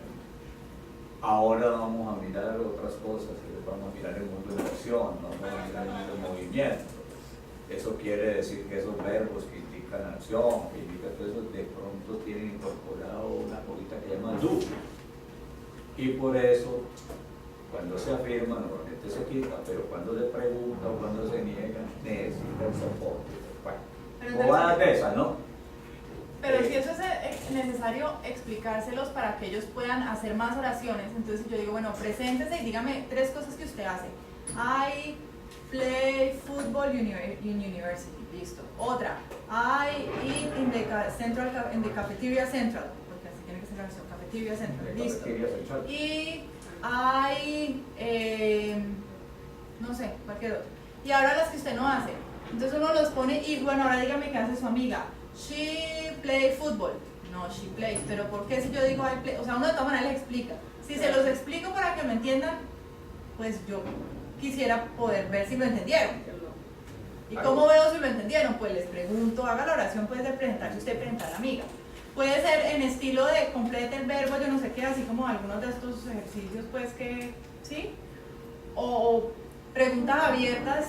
Ahora vamos a mirar otras cosas, vamos a mirar el mundo de acción, vamos a mirar el mundo de movimiento. Eso quiere decir que esos verbos que indican acción, que indican todo eso, de pronto tienen incorporado una cosita que llama do. Y por eso, cuando se afirma, normalmente se quita, pero cuando se pregunta o cuando se niega, necesita el soporte. Bueno, bobadas de esas, ¿no? Pero si eso es necesario explicárselos para que ellos puedan hacer más oraciones, entonces yo digo, bueno, preséntese y dígame 3 cosas que usted hace. I play football in university, listo. Otra, I eat in the cafeteria central, porque así tiene que ser la versión, cafeteria central, listo. Y I, no sé, cualquier otro. Y ahora las que usted no hace. Entonces uno los pone y bueno, ahora dígame qué hace su amiga. She play football. No, she plays. Pero ¿por qué si yo digo I play? O sea, uno de todas maneras les explica. Si se los explico para que lo entiendan, pues yo quisiera poder ver si lo entendieron. ¿Y cómo veo si lo entendieron? Pues les pregunto, haga la oración, puede ser presentarse usted, presentar a la amiga. Puede ser en estilo de complete el verbo, yo no sé qué, así como algunos de estos ejercicios, pues que, ¿sí? O preguntas abiertas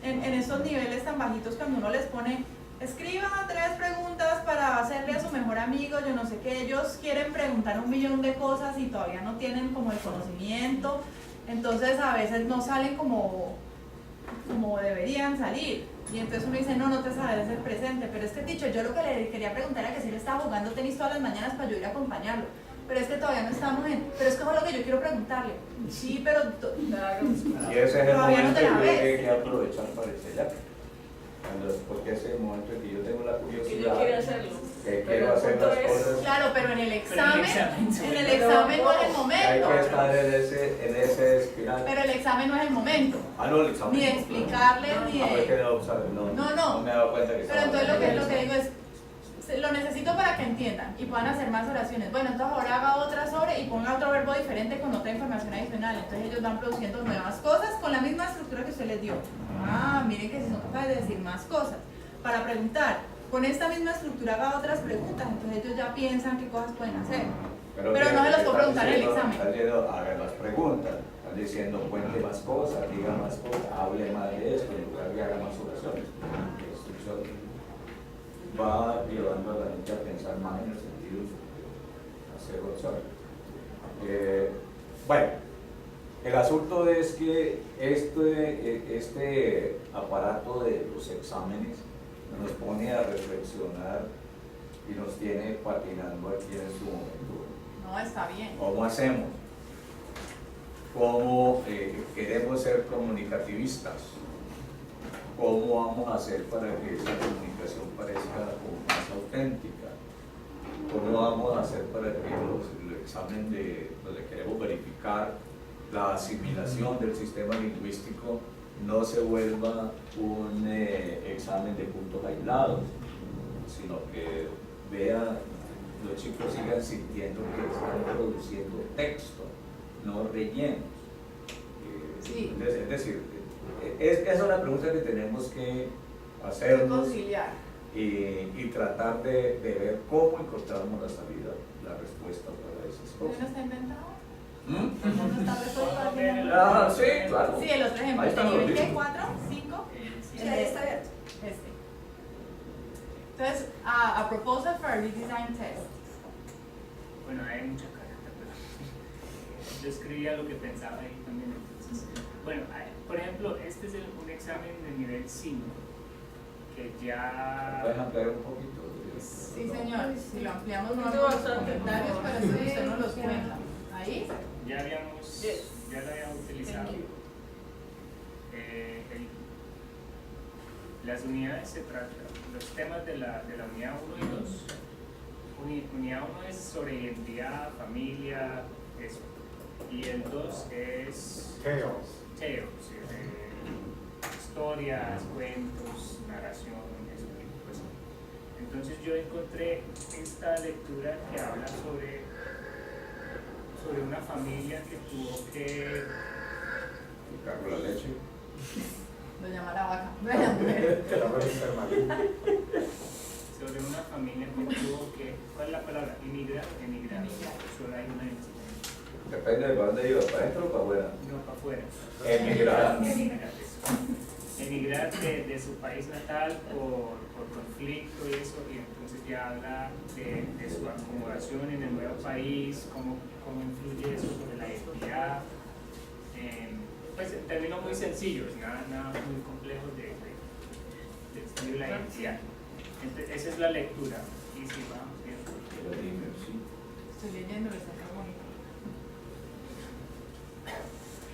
en estos niveles tan bajitos cuando uno les pone, escriba 3 preguntas para hacerle a su mejor amigo, yo no sé qué, ellos quieren preguntar 1.000.000 de cosas y todavía no tienen como el conocimiento, entonces a veces no salen como deberían salir. Y entonces uno dice, no te sabes el presente, pero es que teacher, yo lo que le quería preguntar era que si él estaba jugando tenis todas las mañanas para yo ir a acompañarlo, pero es que todavía no estamos pero es que es lo que yo quiero preguntarle. Sí, pero y ese es el momento que hay que aprovechar para enseñar. Porque ese es el momento en que yo tengo la curiosidad, que quiero hacer las cosas. Claro, pero en el examen no es el momento. Hay que estar en ese espiral. Pero el examen no es el momento. No, el examen. Ni de explicarle, ni de... No me he dado cuenta que pero entonces lo que digo es, lo necesito para que entiendan y puedan hacer más oraciones. Bueno, entonces ahora haga otra sobre y ponga otro verbo diferente con otra información adicional. Entonces ellos van produciendo nuevas cosas con la misma estructura que usted les dio. Miren que si son capaces de decir más cosas. Para preguntar, con esta misma estructura haga otras preguntas. Entonces ellos ya piensan qué cosas pueden hacer. Pero no se los puedo preguntar en el examen. Están diciendo, hagan las preguntas. Están diciendo, cuente más cosas, diga más cosas, hable más de esto, en lugar de haga más oraciones. La instrucción va llevando a la gente a pensar más en el sentido de hacer oraciones. Bueno, el asunto es que este aparato de los exámenes nos pone a reflexionar y nos tiene patinando aquí en su momento. No, está bien. ¿Cómo hacemos? ¿Cómo queremos ser comunicativistas? ¿Cómo vamos a hacer para que esa comunicación parezca más auténtica? ¿Cómo vamos a hacer para que el examen donde queremos verificar la asimilación del sistema lingüístico no se vuelva un examen de puntos aislados, sino que vea los chicos sigan sintiendo que están produciendo texto, no rellenos. Sí. Es decir, esa es la pregunta que tenemos que hacernos conciliar. y tratar de ver cómo encontramos la salida, la respuesta para esas ¿No cosas. está inventado? ¿Mm? ¿No está resuelto al final? Ah, sí, claro. Sí, el otro ejemplo, Ahí están los nivel libros. 4, 5, Sí, ahí está abierto. este. Entonces, a proposal for a redesign test. Bueno, hay mucha carta, pero yo escribía lo que pensaba ahí también. Entonces, bueno, por ejemplo, este es un examen de nivel 5, que ya... ¿Puedes ampliar un poquito? Sí, señor, si lo ampliamos no Esto los bastante. comentarios, pero eso usted no los cuenta. Ahí, Ya lo habíamos utilizado. Thank you. Las unidades se tratan, los temas de la unidad 1 y 2. Unidad 1 es sobre identidad, familia, eso. Y el 2 es tales, historias, cuentos, narración, ese tipo de cosas. Entonces yo encontré esta lectura que habla sobre una familia que tuvo que... Cargo la leche. lo llama la vaca, no la mujer. Sobre una familia que tuvo que... ¿Cuál es la palabra? Emigrar. Solo hay una en Depende de para dónde iba, para adentro o para afuera. no para afuera. Emigrar. Emigrar de su país natal por conflicto y eso, y entonces ya habla de su acomodación en el nuevo país, cómo influye eso sobre la identidad. Pues en términos muy sencillos, nada muy complejo de describir la identidad. Entonces, esa es la lectura. Y si vamos viendo. Estoy leyendo, lo está bonito.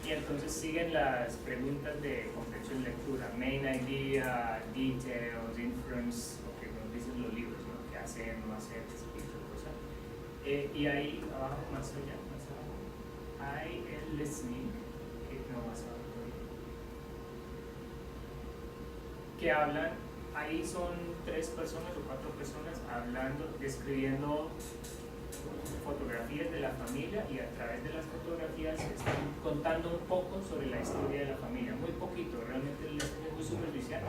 Y entonces siguen las preguntas de comprensión de lectura, main idea, details, inference, lo que nos dicen los libros, ¿no? ¿Qué hacer, no hacer, ese tipo de cosas. Y ahí abajo, más abajo, hay el listening, más abajo todavía, que hablan, ahí son 3 personas o 4 personas hablando, describiendo fotografías de la familia, y a través de las fotografías están contando un poco sobre la historia de la familia, muy poquito, realmente el listening es muy superficial,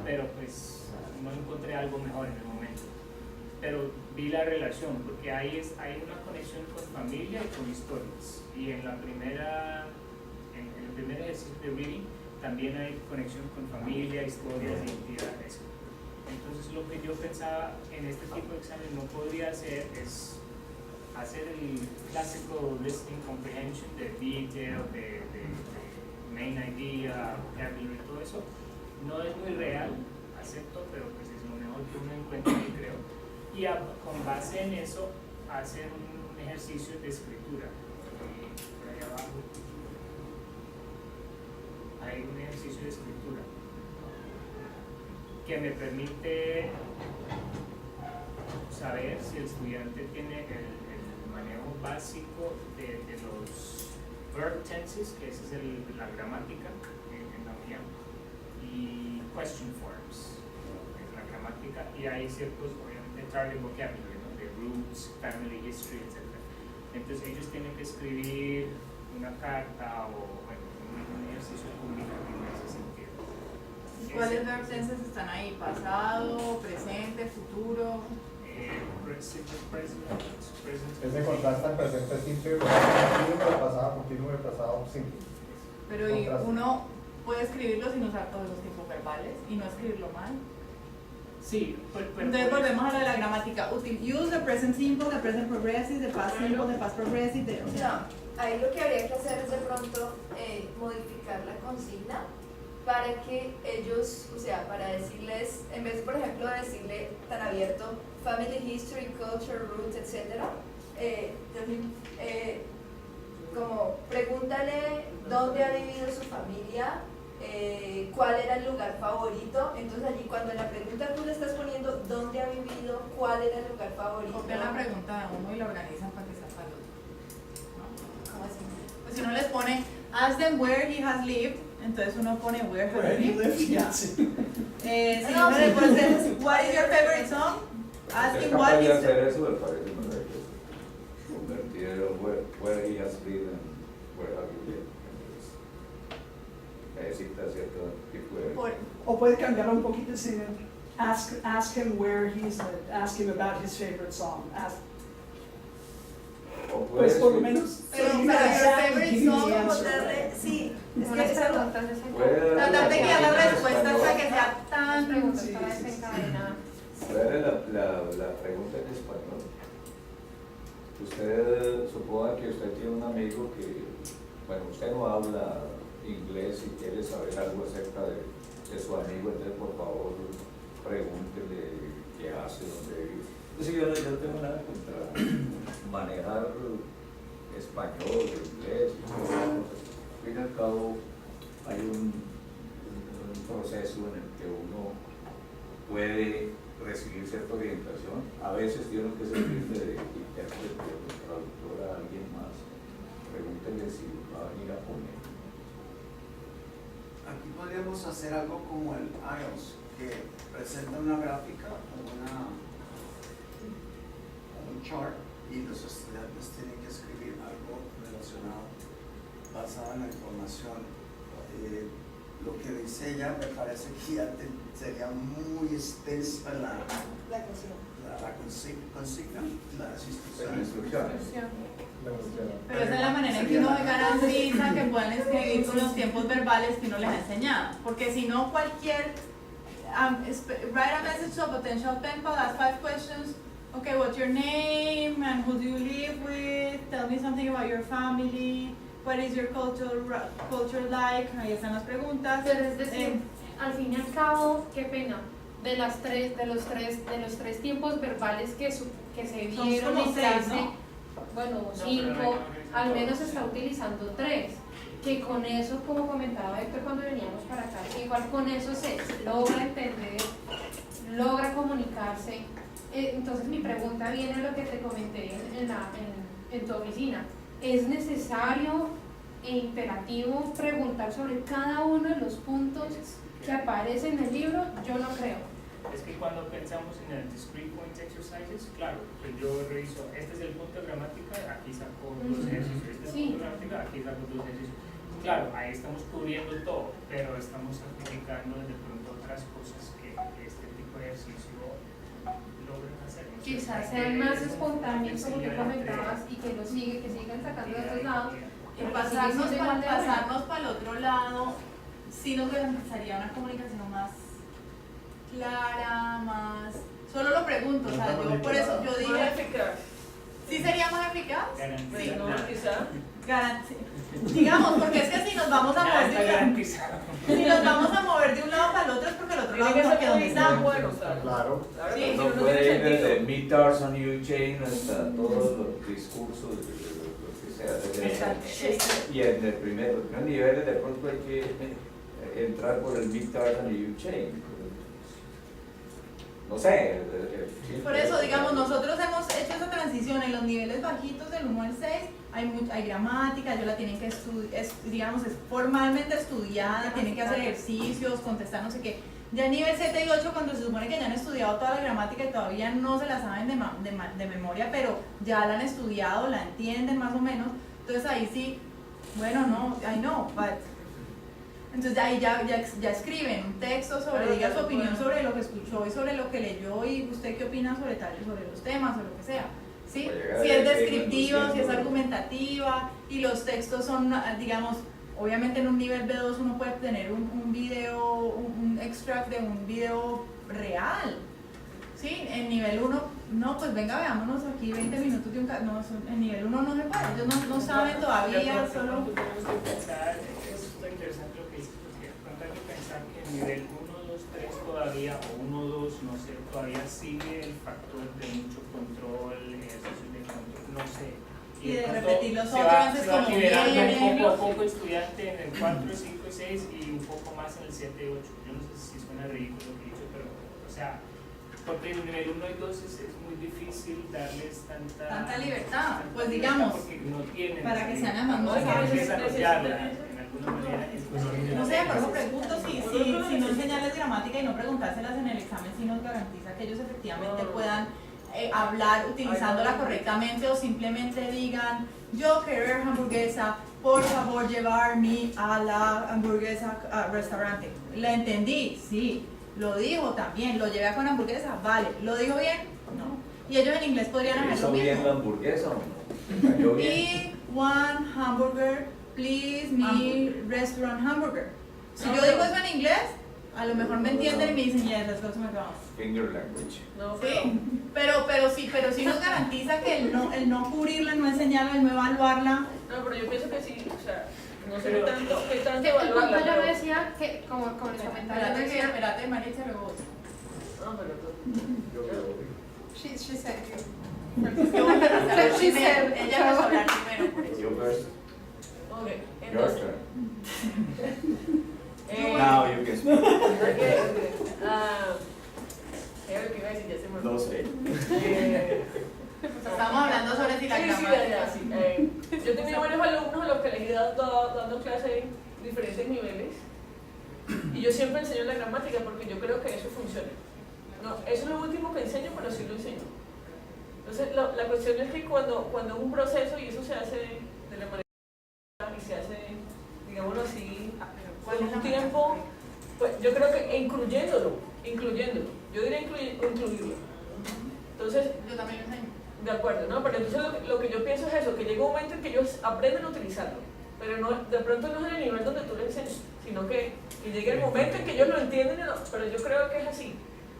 pero pues no encontré algo mejor en el momento, pero vi la relación, porque hay una conexión con familia y con historias, y en el primer ejercicio de reading también hay conexión con familia, historias, identidad, eso. Entonces lo que yo pensaba en este tipo de examen no podría hacer es hacer el clásico listening comprehension de detail, de main idea, vocabulary, todo eso. No es muy real, acepto, pero pues es lo mejor que uno encuentra ahí, creo. Y con base en eso, hacer un ejercicio de escritura. Por ahí abajo hay un ejercicio de escritura que me permite saber si el estudiante tiene el manejo básico de los verb tenses, que esa es la gramática en la unidad, y question forms, que es la gramática, y hay ciertos, obviamente, target vocabulary, ¿no? De roots, family history, etc. Entonces ellos tienen que escribir una carta o bueno, un ejercicio comunicativo en ese sentido. ¿Cuáles verb tenses están ahí? ¿Pasado, presente, futuro? Ese contrasta presente simple, pasado continuo y pasado simple. Pero y uno puede escribirlo sin usar todos los tiempos verbales y no escribirlo mal. Sí, pero entonces volvemos a lo de la gramática. Use the present simple, the present progressive, the past simple, the past progressive. No, ahí lo que habría que hacer es de pronto modificar la consigna para que ellos, o sea, para decirles, en vez, por ejemplo, de decirle tan abierto family history, culture, roots, etc., como pregúntale dónde ha vivido su familia, cuál era el lugar favorito. Entonces allí cuando en la pregunta tú le estás poniendo dónde ha vivido, cuál era el lugar favorito. Copian la pregunta de uno y la organizan para que sea para el otro. ¿Cómo así? Pues si uno les pone ask them where he has lived, entonces uno pone where has he lived. Ya. Si uno le pone what is your favorite song, Asking Es what capaz de is hacer eso, me parece maravilloso. Convertir el where he has been en where have you been. Necesita cierto tipo de... O puede cambiar un poquito, decir, ask him where he's lived, ask him about his favorite song. o Pues por lo puede menos, Pero so you your gotta ask favorite and give you song, the Como answer. darle, sí, es que Unas eso no. preguntas Puede- tratar de guiar la respuesta hasta que sea Las tan... preguntas Sí, para sí, sí. desencadenar. Ver la pregunta en español. Usted, suponga que usted tiene un amigo que, bueno, usted no habla inglés y quiere saber algo acerca de su amigo, entonces por favor pregúntele qué hace, dónde vive. Entonces yo no tengo nada contra manejar español, inglés y todas esas cosas. Al fin y al cabo hay un proceso en el que uno puede recibir cierta orientación. A veces tiene que servirle de intérprete o de traductor a alguien más. Pregúntele si va a venir a poner. Aquí podríamos hacer algo como el IELTS, que presenta una gráfica o un chart y los estudiantes tienen que escribir algo relacionado basado en la información. Lo que dice ella me parece que ya sería muy extensa la consigna, las instrucciones. Pero esa es la manera en que uno garantiza que puedan escribir con los tiempos verbales que uno les ha enseñado. Porque si no, cualquier write a message to a potential pen pal, ask 5 questions. Okay, what's your name and who do you live with? Tell me something about your family. What is your culture like? Ahí están las preguntas. Pero es decir, al fin y al cabo, qué pena, de los tres tiempos verbales que se Son vieron como en 6, clase, ¿no? bueno, No, 5, pero al menos está utilizando 3, que con eso, como comentaba Héctor cuando veníamos para acá, igual con eso se logra entender, logra comunicarse. Entonces mi pregunta viene a lo que te comenté en tu oficina. ¿Es necesario e imperativo preguntar sobre cada uno de los puntos que aparecen en el libro? Yo no creo. Es que cuando pensamos en el discrete point exercises, claro, pues yo reviso, este es el punto de gramática, aquí saco 2 ejercicios, este es el punto de gramática, aquí saco 2 ejercicios. Claro, ahí estamos cubriendo todo, pero estamos amplificando de pronto otras cosas que este tipo de ejercicio logran hacer. No sé, Quizás hay sean que más espontáneos, como tú enseñar comentabas, y que sigan sacando de otros lados. Y pasarnos para el otro lado, sí nos garantizaría una comunicación más clara, más... Solo lo pregunto, o sea, yo por eso yo dije... Más eficaz. ¿Sí sería más eficaz? Garantizar Sí. nada. Quizá. Digamos, porque es que si nos vamos a Nada mover está de un lado, garantizado. si nos vamos a mover de un lado para el otro es porque el otro lado Tiene que no ser queda donde muy está. bueno, claro. Claro. Claro, Sí, si No no tiene puede ir desde sentido. Meetars on U-Chain hasta todos los discursos, lo que sea. Y en el primer nivel de pronto hay que entrar por el Meetars on U-Chain. No sé. Por eso, digamos, nosotros hemos hecho esa transición en los niveles bajitos del 1 al 6, hay gramática, ellos la tienen que estudiar, digamos, es formalmente estudiada, tienen que hacer ejercicios, contestar no sé qué. Ya nivel 7 y 8, cuando se supone que ya han estudiado toda la gramática y todavía no se la saben de memoria, pero ya la han estudiado, la entienden más o menos, entonces ahí sí, bueno, no, I know, but... Entonces ahí ya escriben un texto sobre, diga su opinión sobre lo que escuchó y sobre lo que leyó y usted qué opina sobre los temas o lo que sea, ¿sí? Si es descriptiva, si es argumentativa y los textos son, digamos, obviamente en un nivel B2 uno puede tener un video, un extract de un video real, ¿sí? En nivel 1, no, pues venga, veámonos aquí 20 minutos de un no, en nivel 1 no se puede, ellos no saben todavía, solo... Tenemos que pensar, esto es interesante lo que dices, porque de pronto hay que pensar que en nivel 1, 2, 3 todavía, o 1, 2, no sé, todavía sigue el factor de mucho control, ejercicio de control, no sé. Y de pronto repetir los se otros va antes como liberando bien, poco a poco estudiante en el 4, 5 y 6 y un poco más en el 7 y 8. Yo no sé si suena ridículo lo que he dicho, pero, o sea, porque en nivel 1 y 2 es muy difícil darles tanta libertad, pues libertad digamos, porque no tienen para que sean además no más saben hábiles. desarrollarla en alguna manera. No sé, por eso pregunto si no enseñarles gramática y no preguntárselas en el examen, si nos garantiza que ellos efectivamente puedan hablar utilizándola correctamente o simplemente digan yo querer hamburguesa, por favor llevarme a la hamburguesa restaurante. ¿Le entendí? Sí. ¿Lo dijo también? ¿Lo llevé con hamburguesa? Vale. ¿Lo dijo bien? No. Y ellos en inglés podrían hacer lo ¿Hizo bien mismo. la hamburguesa o no? ¿Cayó bien? Me one hamburger, please, me restaurant hamburger. Si No, yo pero- digo eso en inglés, a lo mejor me entienden y me dicen, yes, let's go to McDonald's. Finger language. No, Sí, pero sí nos garantiza que el no cubrirla, no enseñarla, el no evaluarla. No, pero yo pienso que sí, o sea, no sé Pero- qué tanto Que el punto evaluarla, yo pero- decía que, como les comentaba, yo decía, Espérate, Maritza, luego vos. No, pero Yo creo. she said Yo voy a empezar She primero, said, ella va a hablar primero por eso. You first. ok, Your entonces, turn. eh, Now you can speak. ok, era lo que iba a decir, ya se me olvidó. No sé. Estamos hablando sobre si la Sí, sí, gramática. ya, sí. Yo he tenido varios alumnos a los que les he dado clases en diferentes niveles y yo siempre enseño la gramática porque yo creo que eso funciona. No, eso es lo último que enseño, pero sí lo enseño. Entonces, la cuestión es que cuando es un proceso y eso se hace de la manera y se hace, digámoslo así, con un tiempo, pues yo creo que incluyéndolo. Yo diría incluirlo. Entonces, Yo también lo enseño. de acuerdo, ¿no? Pero entonces lo que yo pienso es eso, que llega un momento en que ellos aprenden a utilizarlo, pero no, de pronto no es en el nivel donde tú le enseñas, sino que llegue el momento en que ellos lo entienden, pero yo creo que es así.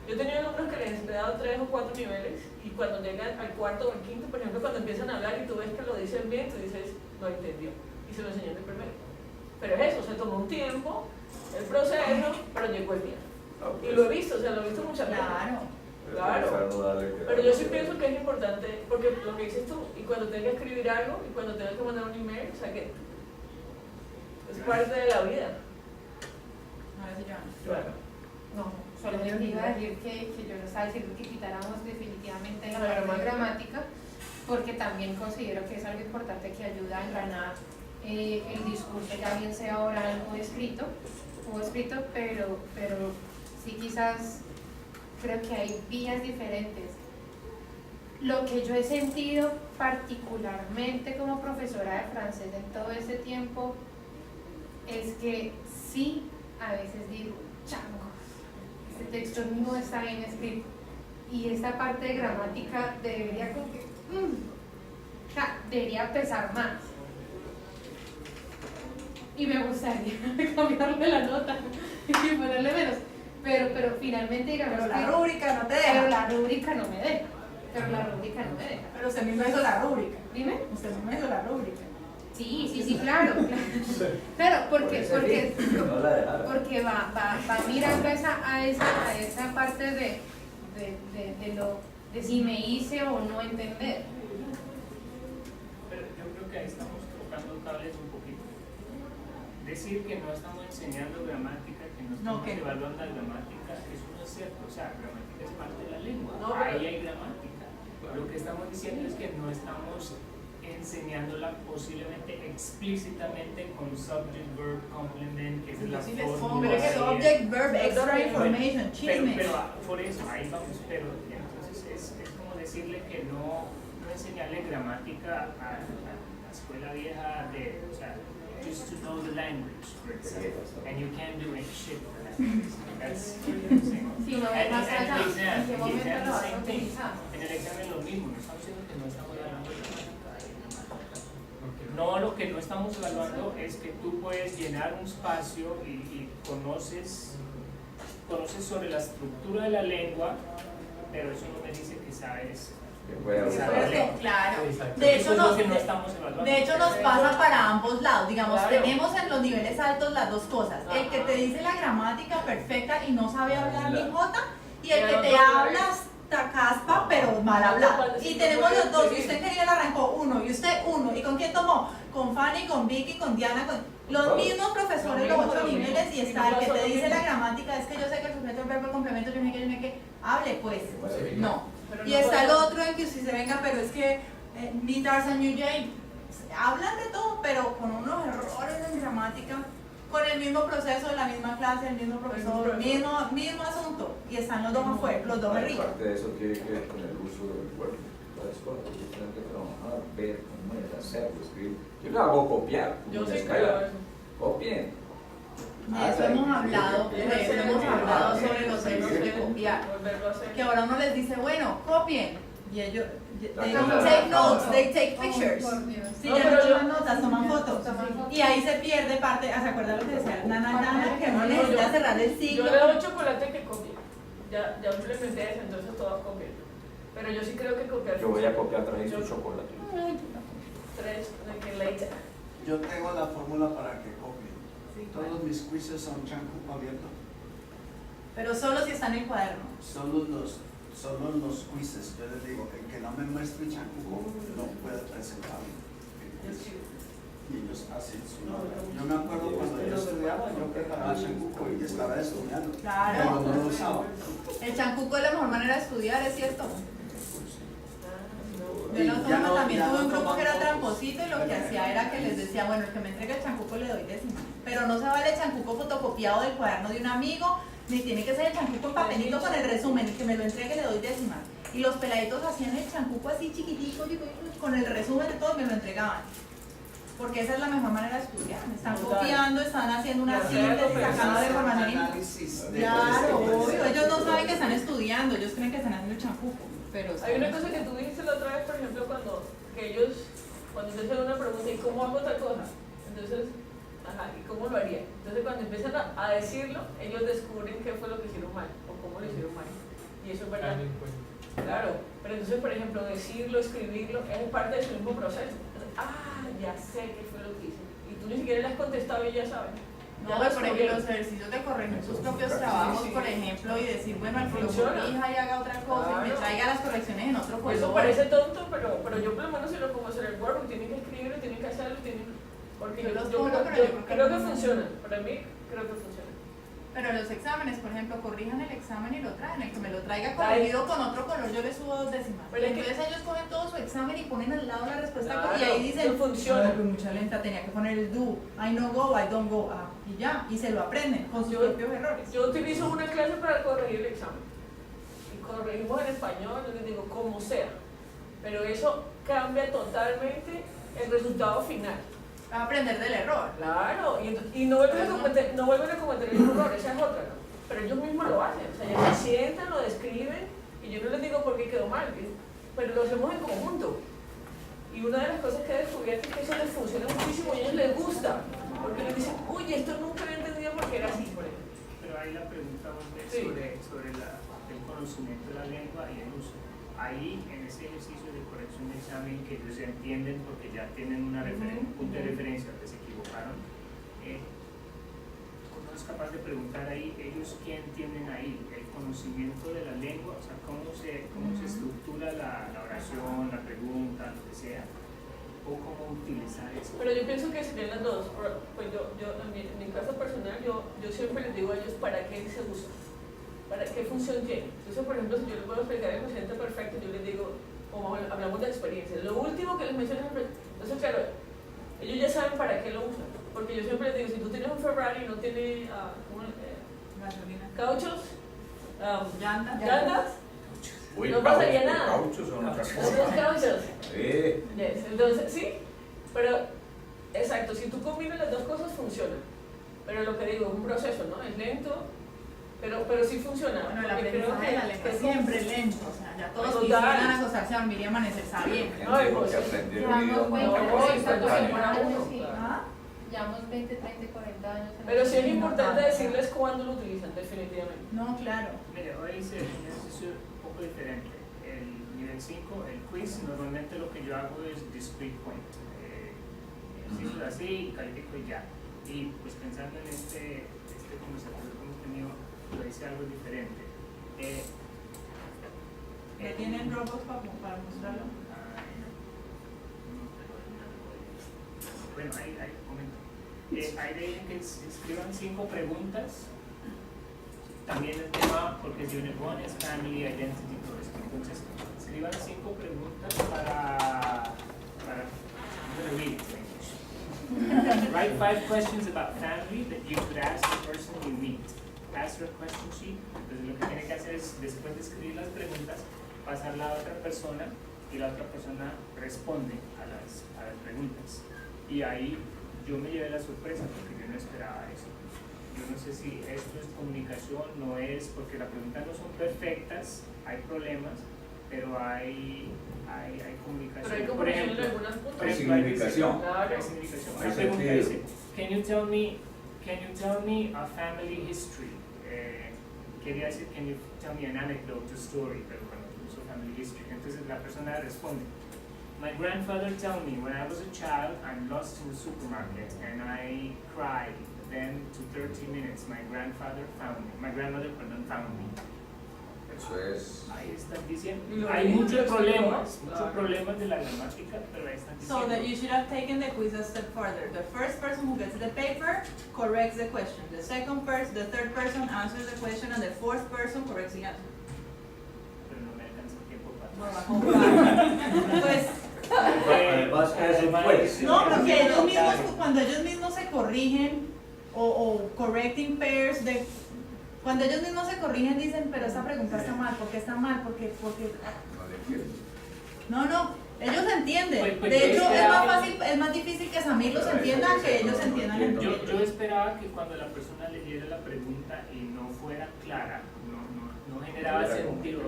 Yo he tenido alumnos que les he dado 3 o 4 niveles y cuando llegan al cuarto o al quinto, por ejemplo, cuando empiezan a hablar y tú ves que lo dicen bien, tú dices, no entendió, y se lo enseñé de primero. Pero es eso, se tomó un tiempo, el proceso, pero llegó el día. Y lo he visto, o sea, lo he visto muchas veces. Claro. Pero yo sí pienso que es importante, porque lo que dices tú, y cuando tengas que escribir algo, y cuando tengas que mandar un email, o sea que es parte de la vida. Ahora sí, Joana. Claro. no, solo les iba a decir que yo no estaba diciendo que quitáramos definitivamente la La parte de gramática. gramática, porque también considero que es algo importante que ayuda a engranar el discurso, ya bien sea oral o escrito, pero sí quizás creo que hay vías diferentes. Lo que yo he sentido particularmente como profesora de francés en todo este tiempo es que sí, a veces digo, changos, este texto no está bien escrito y esta parte de gramática debería como que, o sea, debería pesar más. Y me gustaría cambiarle la nota y ponerle menos. Pero finalmente, digamos, Pero la que- rúbrica no te pero deja. la rúbrica no me deja. Pero usted mismo hizo la rúbrica. Dime. Usted mismo hizo la rúbrica. Sí, claro. Claro, porque No la dejaron. porque va mirando a esa parte de si me hice o no entender. Pero yo creo que ahí estamos tocando cables un poquito. Decir que no estamos enseñando gramática, que no estamos ¿qué? evaluando la gramática, eso no es cierto. O sea, gramática es parte de la lengua. No, pero- Ahí hay gramática. Lo que estamos diciendo es que no estamos enseñándola posiblemente explícitamente con subject, verb, complement, que es la Sí les pongo, fórmula. pero es que subject, verb, extra Pero- information, chisme. Pero por eso, ahí vamos, pero entonces es como decirle que no enseñarle gramática a la escuela vieja de, o sea, just to know the language, for example, and you can't do any shit with that. That's what I'm saying. Si no ves más allá, ¿en qué momento lo vas a utilizar? En el examen lo mismo, no estamos diciendo que no estamos evaluando gramática. No, lo que no estamos evaluando es que tú puedes llenar un espacio y conoces sobre la estructura de la lengua, pero eso no me dice que sabes. Que puede Por hablar. eso, claro. Exacto. De Eso hecho, es lo que no estamos evaluando. de hecho nos pasa para ambos lados. Digamos, Claro. tenemos en los niveles altos las dos cosas. El que te dice la gramática perfecta y no sabe hablar ni jota, y el que te habla hasta caspa pero mal hablado. Y tenemos los dos. Y usted quería le arrancó uno, y usted uno. ¿Y con quién tomó? Con Fanny, con Vicky, con Diana, con los mismos profesores, los 8 niveles, y está el que te dice la gramática, es que yo sé que el sujeto, el verbo, el complemento, yo sé que, hable pues. No. Pero Y no está el puede- otro en que si se venga, pero es que me Tarzan New Jane. Hablan de todo, pero con unos errores en gramática. con el mismo proceso, la misma clase, el mismo profesor, mismo asunto, y están los dos afuera, los dos arriba. Parte de eso tiene que ver con el uso del cuerpo. Las cosas que tienen que trabajar, ver cómo es hacerlo, escribir. Yo lo hago copiar. Yo sí escala. creo eso. Copien. De eso hemos hablado, sobre los errores de copiar. Volverlo a hacer. Que ahora uno les dice, bueno, copien, y ellos, they Claro. take notes, they take pictures. Por Dios. Sí, No, ya pero no yo- toman notas, toman fotos. Y ahí se pierde parte, ¿se acuerdan lo que decía Nana? Que uno necesita cerrar el Yo ciclo. le doy chocolate que copie. Ya implementé eso, entonces todas copian. Pero yo sí creo que copiar. Yo voy a copiar atrás de chocolate. 3 de que later. Yo tengo la fórmula para que copien. Todos mis quizzes son Chancuco abierto. Pero solo si está en el cuaderno. Solo los quizzes. Yo les digo, el que no me muestre Chancuco no puede presentarlo. Y ellos hacen su nota. Yo me acuerdo cuando yo estudiaba, yo preparaba Chancuco y estaba estudiando. Claro. Pero no lo usaba. El chancuco es la mejor manera de estudiar, ¿es cierto? Yo Y no ya tomo, también ya tuve un no grupo que era toman tramposito y lo que hacía era que les decía, bueno, el que me entregue el chancuco le doy décima. Pero no se vale el chancuco fotocopiado del cuaderno de un amigo, ni tiene que ser el chancuco en papelito con el resumen, y que me lo entregue le doy décima. Y los peladitos hacían el chancuco así chiquitico, con el resumen de todo y me lo entregaban. Porque esa es la mejor manera de estudiar. Están copiando, están haciendo una síntesis, sacando la información. Análisis de Claro, cosas que obvio. Ellos no saben que están estudiando, ellos creen que están haciendo el chancuco. Pero Hay una cosa que tú dijiste la otra vez, por ejemplo, cuando te hacen una pregunta, ¿y cómo hago tal cosa? Entonces, ¿y cómo lo haría? Entonces, cuando empiezan a decirlo, ellos descubren qué fue lo que hicieron mal o cómo lo hicieron mal. Y eso es verdad. Claro, pero entonces, por ejemplo, decirlo, escribirlo, es parte de su mismo proceso. Entonces, ya sé qué fue lo que hice. Y tú ni siquiera le has contestado y ya sabes. no, pues, por ejemplo, los ejercicios de corregir sus propios trabajos, por ejemplo, y decir, bueno, al que lo corrija y haga otra cosa y me traiga las correcciones en otro color. Eso parece tonto, pero yo por lo menos se lo pongo a hacer el Word, tienen que escribirlo, tienen que hacerlo, porque Yo yo, los yo pongo, creo, pero yo yo creo que creo que no. funciona. Para mí, creo que funciona. Pero los exámenes, por ejemplo, corrijan el examen y lo traen. El que me lo traiga corregido con otro color, yo le subo 2 décimas. Pero es que- Entonces ellos cogen todo su examen y ponen al lado la respuesta Claro, y ahí dicen, eso funciona. "Ay, pues mucha lenta, tenía que poner el do, I no go, I don't go, y ya, y se lo aprenden con sus propios errores. Yo utilizo una clase para corregir el examen. Y corregimos en español, yo les digo, como sea. Pero eso cambia totalmente el resultado final. Va a aprender del error. Claro, y no vuelven a cometer el mismo error, esa es otra, ¿no? Pero ellos mismos lo hacen, o sea, ellos se sientan, lo describen, y yo no les digo por qué quedó mal, pero lo hacemos en conjunto. Y una de las cosas que he descubierto es que eso les funciona muchísimo y a ellos les gusta, porque les dicen, uy, esto nunca había entendido porque era así, por ejemplo. Pero ahí la pregunta es Sí. sobre el conocimiento de la lengua y el uso. Ahí, en ese ejercicio de corrección de examen que ellos ya entienden porque ya tienen un punto de referencia que se equivocaron, uno es capaz de preguntar ahí, ellos qué entienden ahí, el conocimiento de la lengua, o sea, cómo se estructura la oración, la pregunta, lo que sea, o cómo utilizar eso. Pero yo pienso que serían las dos. Pues yo en mi caso personal, yo siempre les digo a ellos para qué se usa, para qué función tiene. Entonces, por ejemplo, si yo les puedo explicar el presente perfecto, yo les digo, como hablamos de experiencia, lo último que les menciono es el presente. Entonces, claro, ellos ya saben para qué lo usan. Porque yo siempre les digo, si tú tienes un Ferrari y no tiene Gasolina. cauchos, Llantas. llantas, Uy, no pasaría nada. Cauchos son otra no cosa. tienes cauchos. Sí. Yes. Entonces, sí, pero exacto, si tú combinas las dos cosas funciona. Pero lo que digo es un proceso, ¿no? Es lento, pero sí funciona. Bueno, el porque creo aprendizaje de la lengua que es siempre lento, o sea, ya todos Total. quisieran acostarse a dormir y amanecer sabiendo. Gente que aprendió el idioma ¿Ah? Llevamos 20, 30, 40 años. en Pero sí es el- importante decirles cuándo lo utilizan, definitivamente. No, claro. Mire, hoy hice un ejercicio un poco diferente. El nivel 5, el quiz, normalmente lo que yo hago es discrete point. Ejercicios así, califico y ya. Y pues pensando en este conversatorio que hemos tenido, lo hice algo diferente. ¿Ya tienen Dropbox para mostrarlo? Bueno, ahí comento. Ahí le dicen que escriban 5 preguntas. También el tema, porque es Unit 1, es Family, Identity, todo esto. Entonces, escriban 5 preguntas para read English. Write 5 questions about family that you could ask the person you meet. Pass your question sheet. Entonces lo que tiene que hacer es, después de escribir las preguntas, pasarla a otra persona y la otra persona responde a las preguntas. Y ahí yo me llevé la sorpresa porque yo no esperaba eso. Yo no sé si esto es comunicación, no es, porque las preguntas no son perfectas, hay problemas, pero hay comunicación. Pero hay Por comunicación ejemplo, en algunas puntos. Hay significación. hay significación. Hay Una pregunta sentido. dice, can you tell me a family history? Quería decir, can you tell me an anecdote, a story, pero bueno, uso family history. Entonces la persona responde, my grandfather told me when I was a child I'm lost in the supermarket and I cried. Then to 30 minutes my grandmother found me. Eso es. Ahí están diciendo. Y lo Hay mismo muchos que problemas, claro. muchos problemas de la gramática, pero ahí están So that diciendo. you should have taken the quiz a step further. The first person who gets the paper corrects the question. The third person answers the question, and the fourth person corrects the answer. Pero no me alcanza el tiempo para. No, va a comprar. Pues, Además, es un juez. no, porque ellos mismos, cuando ellos mismos se corrigen o correcting pairs, cuando ellos mismos se corrigen dicen, pero esta pregunta está mal, ¿por qué está mal? Porque No le entiendo. no, ellos entienden. Pues De yo hecho, esperaba- es más difícil que Samir los entienda que ellos entiendan el Yo esperaba que cuando la persona leyera la pregunta y no fuera clara, no generaba sentido,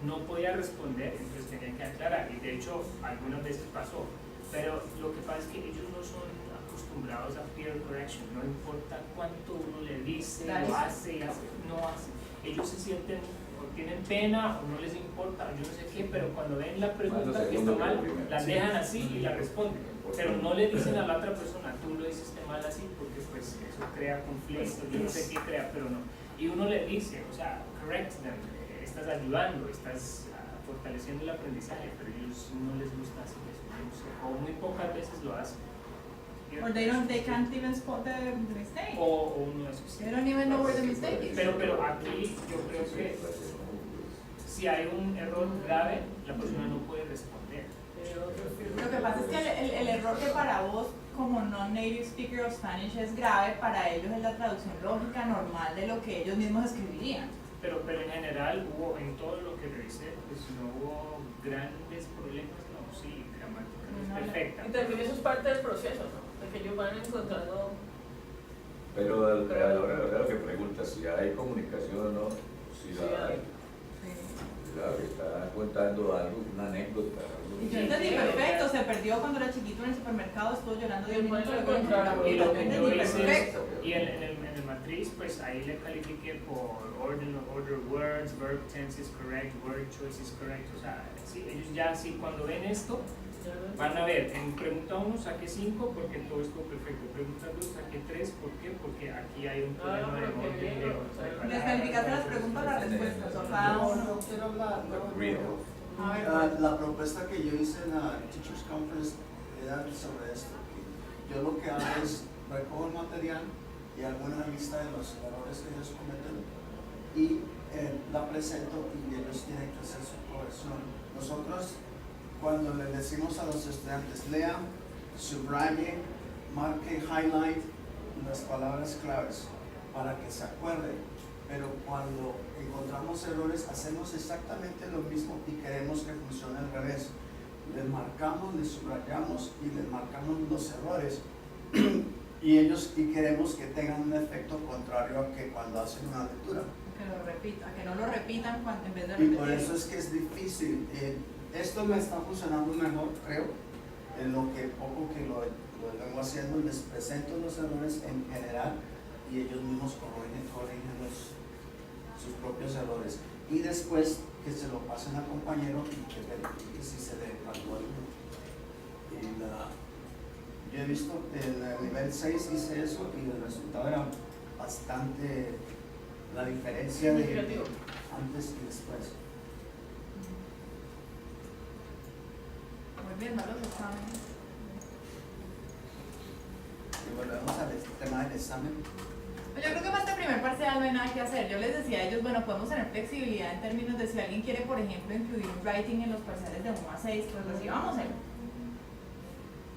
no podía responder, entonces tenía que aclarar. Y de hecho, algunas veces pasó. Pero lo que pasa es que ellos no son acostumbrados a peer correction, no importa cuánto uno le dice, lo hace y hace, no hace. Ellos se sienten o tienen pena o no les importa, yo no sé qué, pero cuando ven la pregunta que está mal, la dejan así y la responden. Pero no le dicen a la otra persona, tú lo hiciste mal así, porque pues eso crea conflicto, yo no sé qué crea, pero no. Y uno le dice, o sea, correct them, estás ayudando, estás fortaleciendo el aprendizaje, pero a ellos no les gusta hacer eso, yo no sé, o muy pocas veces lo hacen. Or they can't even spot the mistake. O uno de esos. They don't even know where the mistake is. Pero aquí yo creo que si hay un error grave, la persona no puede responder. Lo que pasa es que el error que para vos, como non-native speaker of Spanish, es grave, para ellos es la traducción lógica normal de lo que ellos mismos escribirían. Pero en general hubo, en todo lo que revisé, pues no hubo grandes problemas, no, sí, gramática no es perfecta. Y también eso es parte del proceso, ¿no? De que ellos van encontrando. Pero a la hora lo que pregunta si hay comunicación o no, si la hay. Claro, que está contando algo, una anécdota. Y yo entendí perfecto, se perdió cuando era chiquito en el supermercado, estuvo llorando 10 minutos. Y lo que yo hice Perfecto. y en el matriz, pues ahí le califiqué por order words, verb tense is correct, word choice is correct. O sea, sí, ellos ya sí, cuando ven esto, van a ver, en pregunta 1 saqué 5 porque todo estuvo perfecto, pregunta 2 saqué 3, ¿por qué? Porque aquí hay un problema de orden de orden. Les calificaste las preguntas, las respuestas, o cada uno. Quiero hablar, A ver, La propuesta que yo hice en la Teachers Conference era sobre esto. Que yo lo que hago es recojo el material y hago una lista de los errores que ellos cometen y la presento y ellos tienen que hacer su corrección. Nosotros, cuando le decimos a los estudiantes, lean, subrayen, marquen, highlight las palabras claves para que se acuerden. Pero cuando encontramos errores, hacemos exactamente lo mismo y queremos que funcione al revés. Les marcamos, les subrayamos y les marcamos los errores y queremos que tengan un efecto contrario a que cuando hacen una lectura. que no lo repitan en vez de Y repetir. por eso es que es difícil. Esto me está funcionando mejor, creo, en lo que poco que lo vengo haciendo. Les presento los errores en general y ellos mismos corrigen sus propios errores. Y después que se lo pasen al compañero y que verifique si se le faltó algo. Yo he visto en el nivel 6 hice eso y el resultado era bastante la diferencia de antes y después. Muy bien, malos exámenes. Y volvemos al tema del examen. Pues yo creo que para este primer parcial no hay nada que hacer. Yo les decía a ellos, bueno, podemos tener flexibilidad en términos de si alguien quiere, por ejemplo, incluir un writing en los parciales de 1 a 6, pues recibámoselo.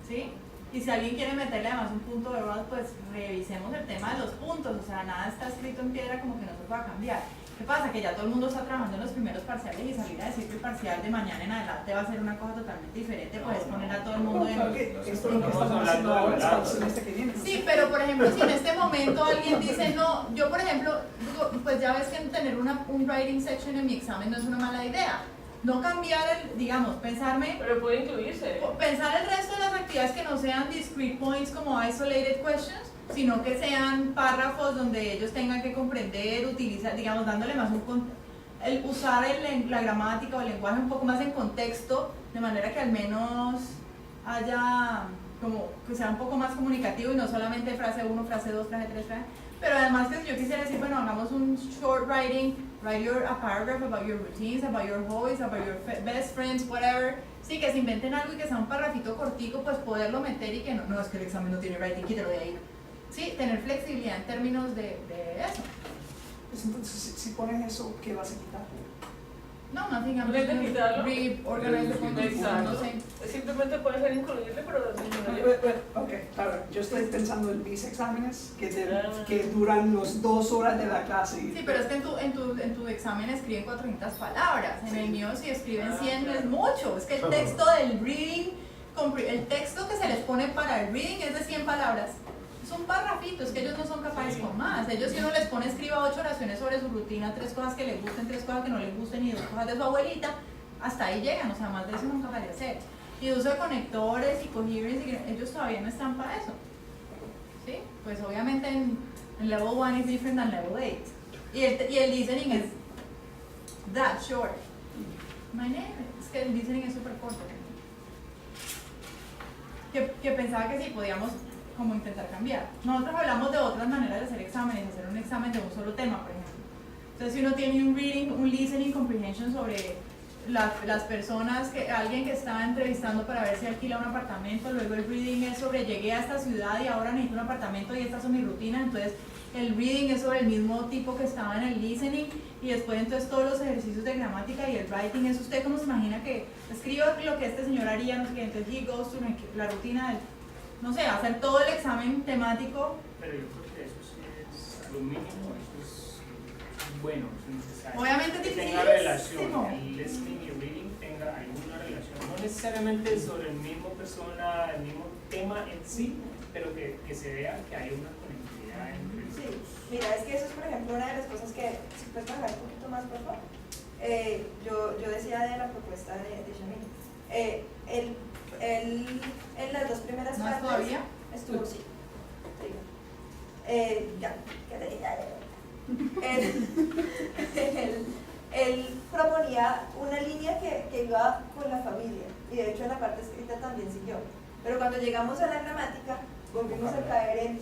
¿Sí? Y si alguien quiere meterle además un punto de verdad, pues revisemos el tema de los puntos, o sea, nada está escrito en piedra como que no se va a cambiar. ¿Qué pasa? Que ya todo el mundo está trabajando en los primeros parciales y salir a decir que el parcial de mañana en adelante va a ser una cosa totalmente diferente, puedes poner a todo el mundo en... Esto es lo que estamos haciendo ahora, es para el semestre que viene. Sí, pero por ejemplo, si en este momento alguien dice, no, yo por ejemplo, digo, pues ya ves que tener un writing section en mi examen no es una mala idea. No cambiar el, digamos, pensar Pero puede incluirse. Pensar el resto de las actividades que no sean discrete points como isolated questions, sino que sean párrafos donde ellos tengan que comprender, utilizar, digamos, dándole más usar la gramática o el lenguaje un poco más en contexto, de manera que al menos haya como que sea un poco más comunicativo y no solamente frase 1, frase 2, frase 3, frase. Pero además que si yo quisiera decir, bueno, hagamos un short writing, write a paragraph about your routines, about your hobbies, about your best friends, whatever. Sí, que se inventen algo y que sea un parrafito cortico, pues poderlo meter y que no, es que el examen no tiene writing, quítalo de ahí. Sí, tener flexibilidad en términos de eso. Pues entonces, si pones eso, ¿qué vas a quitar? No, nothing, I'm No hay just que gonna quitarlo. reorganize the points, Exacto. no sé. Simplemente puede ser incluirle, pero Ok, claro, yo estoy pensando en mis exámenes que duran los 2 horas de la clase. Sí, pero es que en tu examen escriben 400 palabras, en el mío si escriben 100 no es mucho, es que el texto del reading, el texto que se les pone para el reading es de 100 palabras. Son parrafitos que ellos no son capaces con más. Ellos si uno les pone escriba 8 oraciones sobre su rutina, 3 cosas que les gusten, 3 cosas que no les gusten y 2 cosas de su abuelita, hasta ahí llegan, o sea, más de eso nunca capaz de hacer. Y uso de conectores y coherence, ellos todavía no están para eso. ¿Sí? Pues obviamente en level 1 es different than level 8. Y el listening es that short. My name, es que el listening es súper corto. Que pensaba que sí podíamos como intentar cambiar. Nosotros hablamos de otras maneras de hacer exámenes, hacer un examen de un solo tema, por ejemplo. Entonces, si uno tiene un reading, un listening comprehension sobre las personas, alguien que está entrevistando para ver si alquila un apartamento, luego el reading es sobre llegué a esta ciudad y ahora necesito un apartamento y estas son mis rutinas, entonces el reading es sobre el mismo tipo que estaba en el listening y después entonces todos los ejercicios de gramática y el writing es usted como se imagina que escriba lo que este señor haría, no sé qué, entonces he goes to la rutina del, no sé, hacer todo el examen temático. Pero yo creo que eso sí es lo mínimo, eso es bueno, es necesario. Obviamente que tenga relación, el listening y reading tenga alguna relación, no necesariamente sobre el mismo persona, el mismo tema en sí, pero que se vea que hay una conectividad entre los Sí, dos. mira, es que eso es por ejemplo una de las cosas que, si puedes bajar un poquito más por favor, yo decía de la propuesta de Shamil, en las 2 primeras ¿No partes todavía? estuvo, sí, él proponía una línea que iba con la familia y de hecho en la parte escrita también siguió, pero cuando llegamos a la gramática volvimos a caer en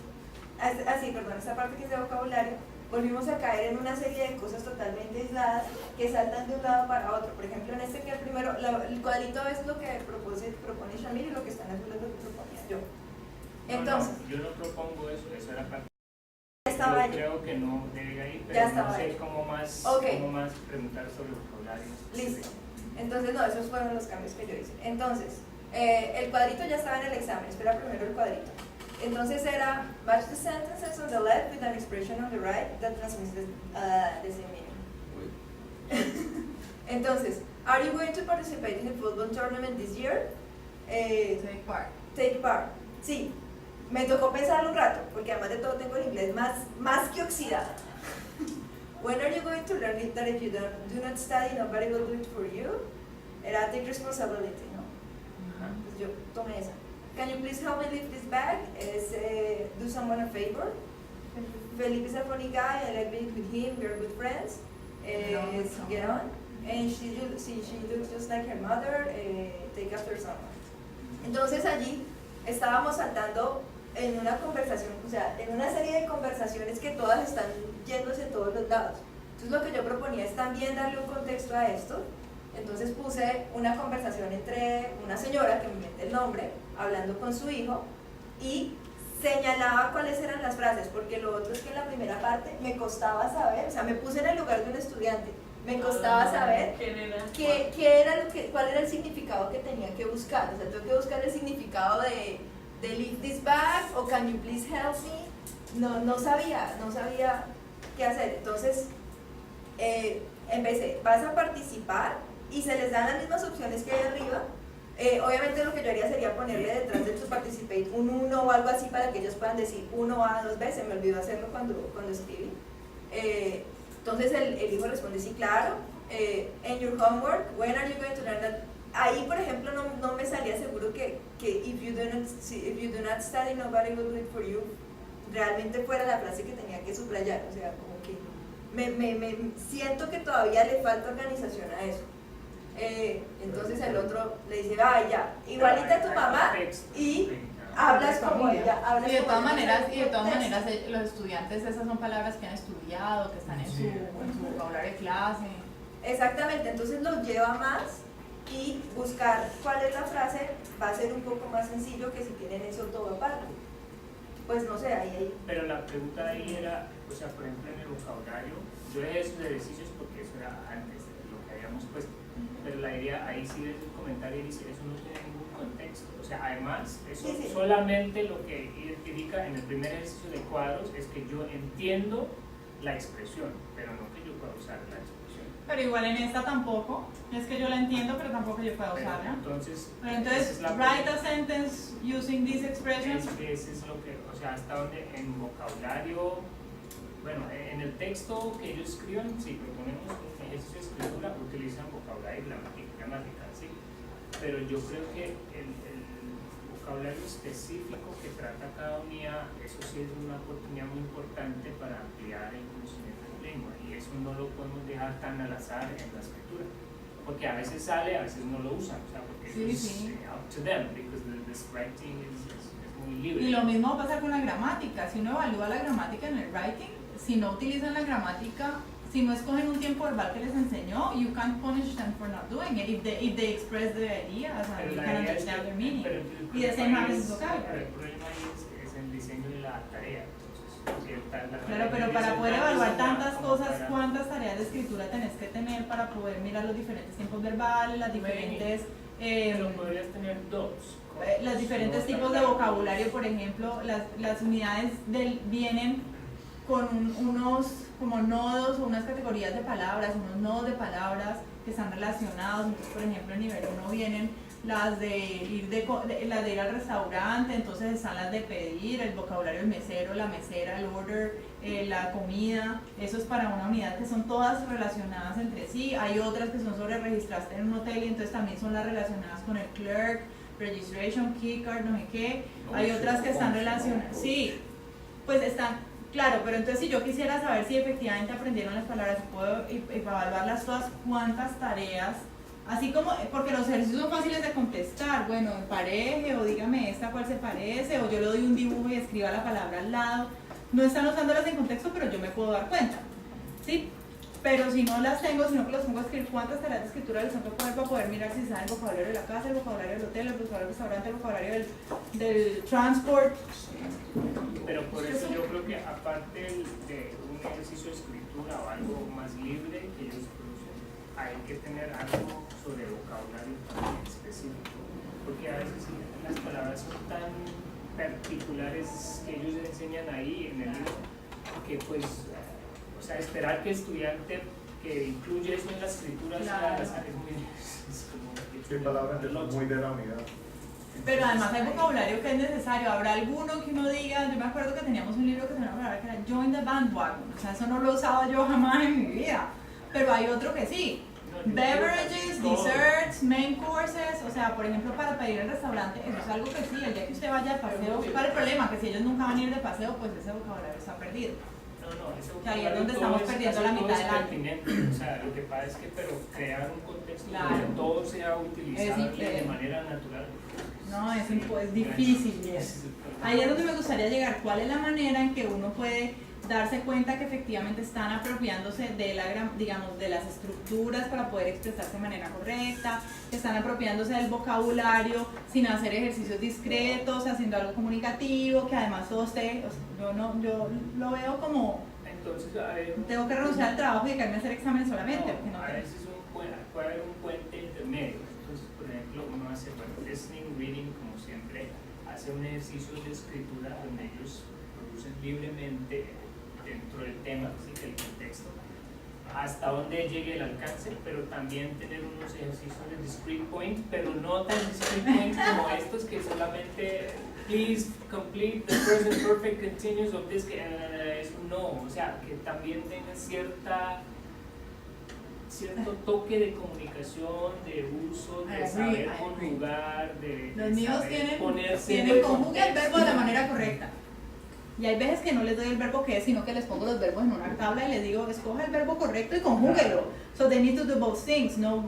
esta parte que es de vocabulario, volvimos a caer en una serie de cosas totalmente aisladas que saltan de un lado para otro. Por ejemplo, en este que el primero, el cuadrito es lo que propone Shamil y lo que está en azul es lo que proponía yo. Entonces, yo no propongo eso, eso era parte. Estaba ahí. Creo que no debe ir, pero Ya estaba no sé ahí. cómo más, Okay. cómo más preguntar sobre vocabulario. Listo. Entonces, no, esos fueron los cambios que yo hice. Entonces, el cuadrito ya estaba en el examen, espera primero el cuadrito. Entonces era match the sentences on the left with an expression on the right that transmits the same meaning. Entonces, are you going to participate in the football tournament this year? Take part. Take part. Sí, me tocó pensarlo un rato, porque además de todo tengo el inglés más que oxidado. When are you going to learn it that if you do not study, nobody will do it for you? Era take responsibility, ¿no? Pues yo tomé esa. Can you please help me lift this bag? Do someone a favor. Felipe is a funny guy, I like being with him, we're good friends. Get on. And she looks just like her mother, take after someone. Entonces allí estábamos saltando en una conversación, o sea, en una serie de conversaciones que todas están yéndose en todos los lados. Entonces lo que yo proponía es también darle un contexto a esto. Entonces puse una conversación entre una señora, que me inventé el nombre, hablando con su hijo, y señalaba cuáles eran las frases, porque lo otro es que en la primera parte me costaba saber, o sea, me puse en el lugar de un estudiante, me costaba saber cuál era el significado que tenía que buscar, o sea, tengo que buscar el significado de de leave this bag o can you please help me, no sabía qué hacer. Entonces empecé, vas a participar y se les dan las mismas opciones que hay arriba. Obviamente lo que yo haría sería ponerle detrás de tu participate un 1 o algo así para que ellos puedan decir 1A 2 veces, me olvidó hacerlo cuando escribí. Entonces el hijo responde sí, claro. En your homework, when are you going to learn that? Ahí, por ejemplo, no me salía seguro que if you do not study, nobody will do it for you, realmente fuera la frase que tenía que subrayar. O sea, como que me siento que todavía le falta organización a eso. Entonces el otro le dice, ya, igualita a tu mamá y hablas como ella. Y de todas maneras, los estudiantes, esas son palabras que han estudiado, que están en su vocabulario de clase. Exactamente, entonces los lleva más y buscar cuál es la frase va a ser un poco más sencillo que si tienen eso todo aparte. Pues no sé, ahí. Pero la pregunta ahí era, o sea, por ejemplo en el vocabulario, yo dejé esos ejercicios porque eso era antes de lo que habíamos puesto, pero la idea ahí sí desde el comentario dice, eso no tiene ningún contexto, o sea, además, eso sí. solamente lo que identifica en el primer ejercicio de cuadros es que yo entiendo la expresión, pero no que yo pueda usar la expresión. Pero igual en esta tampoco, es que yo la entiendo, pero tampoco yo puedo usarla. Entonces, write a sentence using these expressions. Ese es lo que, o sea, hasta donde en vocabulario, bueno, en el texto que ellos escriban, sí, proponemos un ejercicio de escritura, utilizan vocabulario y gramática, sí, pero yo creo que el vocabulario específico que trata cada unidad, eso sí es una oportunidad muy importante para ampliar el conocimiento de lengua, y eso no lo podemos dejar tan al azar en la escritura, porque a veces sale, a veces no lo usan, o sea, porque es up to them, because the writing es muy libre. Y lo mismo pasa con la gramática, si uno evalúa la gramática en el writing, si no utilizan la gramática, si no escogen un tiempo verbal que les enseñó, you can't punish them for not doing it if they express the ideas and you can understand their meaning. Y the same happens with vocabulary. El problema es el diseño de la tarea. Claro, pero para poder evaluar tantas cosas, ¿cuántas tareas de escritura tenés que tener para poder mirar los diferentes tiempos verbales, las diferentes... pero podrías tener dos. Los diferentes tipos de vocabulario, por ejemplo, las unidades vienen con unos como nodos o unas categorías de palabras, unos nodos de palabras que están relacionados. Entonces, por ejemplo, en nivel 1 vienen las de ir al restaurante, entonces están las de pedir, el vocabulario del mesero, la mesera, el order, la comida. Eso es para una unidad que son todas relacionadas entre sí. Hay otras que son sobre registrarte en un hotel y entonces también son las relacionadas con el clerk, registration, key card, no sé qué. Hay otras que están relacionadas, sí, pues están, claro, pero entonces si yo quisiera saber si efectivamente aprendieron las palabras, puedo evaluarlas todas, cuántas tareas, así como, porque los ejercicios son fáciles de contestar, bueno, empareje o dígame esta cuál se parece, o yo le doy un dibujo y escriba la palabra al lado, no están usándolas en contexto, pero yo me puedo dar cuenta, ¿sí? Pero si no las tengo, sino que los pongo a escribir, ¿cuántas tareas de escritura les tengo que poner para poder mirar si saben el vocabulario de la casa, el vocabulario del hotel, el vocabulario del restaurante, el vocabulario del transport? Pero por eso yo creo que aparte de un ejercicio de escritura o algo más libre que ellos producen, hay que tener algo sobre vocabulario también específico, porque a veces las palabras son tan particulares que ellos enseñan ahí en el libro que pues... O sea, esperar que el estudiante que incluye eso en la escritura claro. es como Sí, palabras muy de la unidad. Pero además hay vocabulario que es necesario. Habrá alguno que uno diga, yo me acuerdo que teníamos un libro que tenía una palabra que era join the bandwagon, o sea, eso no lo he usado yo jamás en mi vida, pero hay otro que sí. Beverages, desserts, main courses, o sea, por ejemplo, para pedir en restaurante, eso es algo que sí, el día que usted vaya de paseo, ¿cuál es el problema? Que si ellos nunca van a ir de paseo, pues ese vocabulario está perdido. No, ahí es donde estamos perdiendo la mitad del año. O sea, lo que pasa es que pero crear un contexto claro. donde todo sea utilizable de manera natural. No, es difícil. Ahí es donde me gustaría llegar. ¿Cuál es la manera en que uno puede darse cuenta que efectivamente están apropiándose de digamos, de las estructuras para poder expresarse de manera correcta, que están apropiándose del vocabulario sin hacer ejercicios discretos, haciendo algo comunicativo, que además todo esté, o sea, yo lo veo como, entonces, tengo que renunciar al trabajo y dedicarme a hacer exámenes solamente. No, a veces puede haber un puente intermedio. Entonces, por ejemplo, uno hace listening, reading, como siempre, hace un ejercicio de escritura donde ellos producen libremente dentro del tema, ¿sí? Del contexto, hasta donde llegue el alcance, pero también tener unos ejercicios de discrete point, pero no tan discrete point como estos que solamente please complete the present perfect continuous of this, no, o sea, que también tenga cierto toque de comunicación, de uso, de saber conjugar, de los míos saber ponerse tienen conjuga el verbo de la manera correcta. Y hay veces que no les doy el verbo que es, sino que les pongo los verbos en una tabla y les digo, escoja el verbo correcto y conjúguelo. So they need to do both things. No,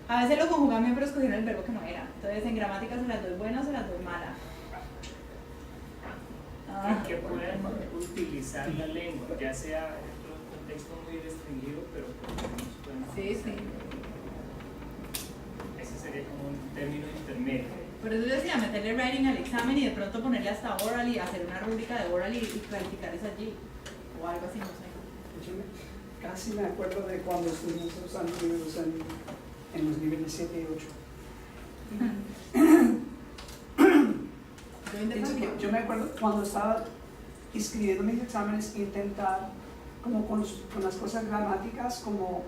a veces lo conjugan bien, pero escogieron el verbo que no era. Entonces en gramática se las doy buenas o se las doy malas. Que puedan utilizar la lengua, ya sea en un contexto muy restringido, pero por lo menos pueden. Sí, sí. Ese sería como un término intermedio. Por eso yo decía, meterle writing al examen y de pronto ponerle hasta oral y hacer una rúbrica de oral y calificar eso allí. O algo así, no sé. Yo casi me acuerdo de cuando estuvimos usando libros en los niveles 7 y 8. Yo me acuerdo cuando estaba escribiendo mis exámenes, intentar, como con las cosas gramáticas, como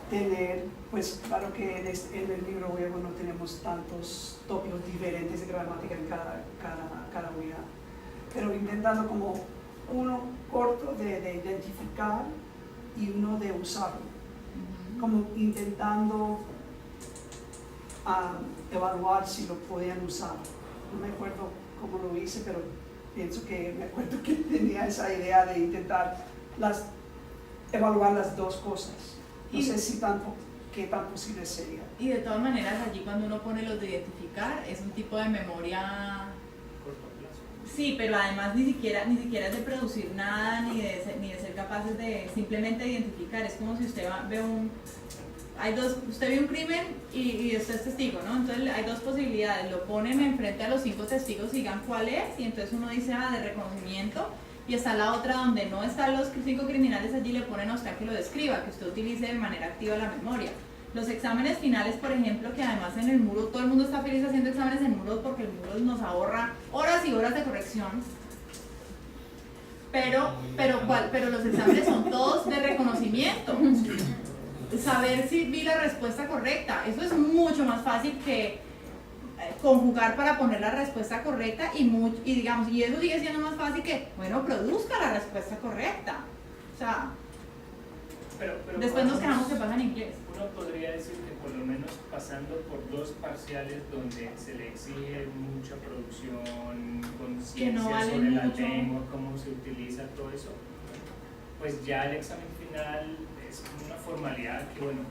tener, pues claro que en el libro griego no tenemos tantos tópicos diferentes de gramática en cada unidad, pero intentando como uno corto de identificar y uno de usarlo, como intentando evaluar si lo podían usar. No me acuerdo cómo lo hice, pero pienso que me acuerdo que tenía esa idea de intentar evaluar las dos cosas. No sé si qué tan posible sería. Y de todas maneras allí cuando uno pone los de identificar es un tipo de memoria. Sí, pero además ni siquiera es de producir nada ni de ser capaces de simplemente identificar. Es como si usted usted ve un crimen y usted es testigo, ¿no? Entonces hay dos posibilidades, lo ponen enfrente a los 5 testigos y digan cuál es, y entonces uno dice de reconocimiento, y está la otra donde no están los 5 criminales, allí le ponen a usted que lo describa, que usted utilice de manera activa la memoria. Los exámenes finales, por ejemplo, que además en el Moodle, todo el mundo está feliz haciendo exámenes en Moodle porque el Moodle nos ahorra horas y horas de corrección. Pero los exámenes son todos de reconocimiento. Saber si vi la respuesta correcta, eso es mucho más fácil que conjugar para poner la respuesta correcta y eso sigue siendo más fácil que, bueno, produzca la respuesta correcta. O sea, pero después nos quejamos que pasa en inglés. Uno podría decir que por lo menos pasando por 2 parciales donde se le exige mucha producción, conciencia sobre la lengua, cómo se utiliza todo eso, pues ya el examen final es una formalidad que, bueno,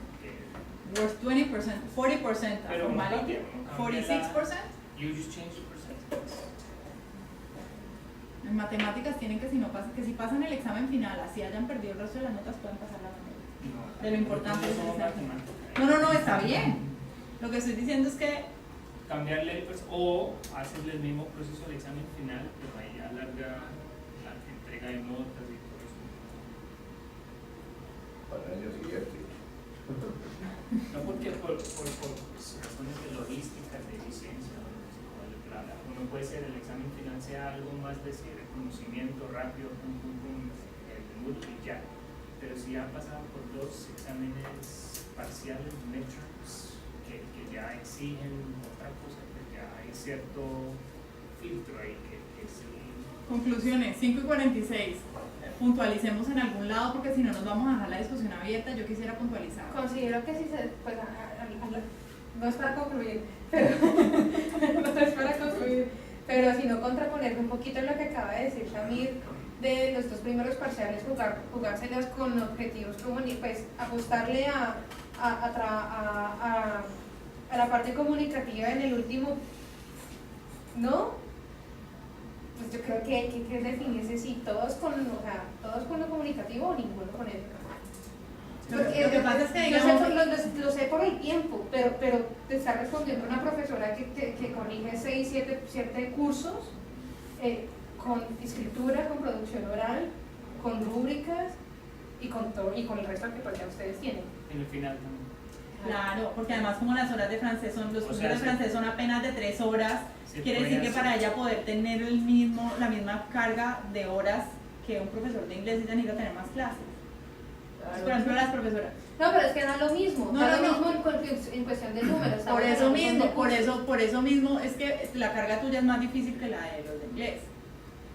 Worth 20%, 40% pero formality, 46%. You just change the percentage. En matemáticas tienen que si pasan el examen final, así hayan perdido el resto de las notas, pueden pasar la materia. No, de lo importante es el examen. No, No, está bien. Lo que estoy diciendo es que cambiarle o hacerle el mismo proceso del examen final, pero ahí alarga la entrega de notas y todo eso. Para el año siguiente. No, porque por razones de logística, de licencia, uno puede ser el examen final sea algo más de reconocimiento rápido, el Moodle y ya. Pero si ha pasado por 2 exámenes parciales, midterms, que ya exigen otra cosa, pues ya hay cierto filtro ahí que sí. conclusiones, 5:46. Puntualicemos en algún lado porque si no nos vamos a dejar la discusión abierta. Yo quisiera puntualizar. Considero que si se, pues, no es para concluir, pero sino contraponer un poquito en lo que acaba de decir Shamir de los 2 primeros parciales, jugárselas con objetivos como pues apostarle a la parte comunicativa en el último, ¿no? Pues yo creo que hay que definirse si todos con lo comunicativo o ninguno con eso. Lo que pasa es que lo sé por el tiempo, pero te está respondiendo una profesora que corrige 6, 7 cursos con escritura, con producción oral, con rúbricas y con el resto que pues ya ustedes tienen. En el final también. Claro, porque además como las horas de francés son, los O cursos sea, de sí. francés son apenas de 3 horas, Se quiere puede decir que hacer. para ella poder tener la misma carga de horas que un profesor de inglés, ella necesita tener más clases. Por ejemplo, las profesoras. No, pero es que no es lo mismo. No, No, es no, lo no. mismo en cuestión de números. Por estamos eso hablando mismo, de cursos. por eso mismo es que la carga tuya es más difícil que la de los de inglés.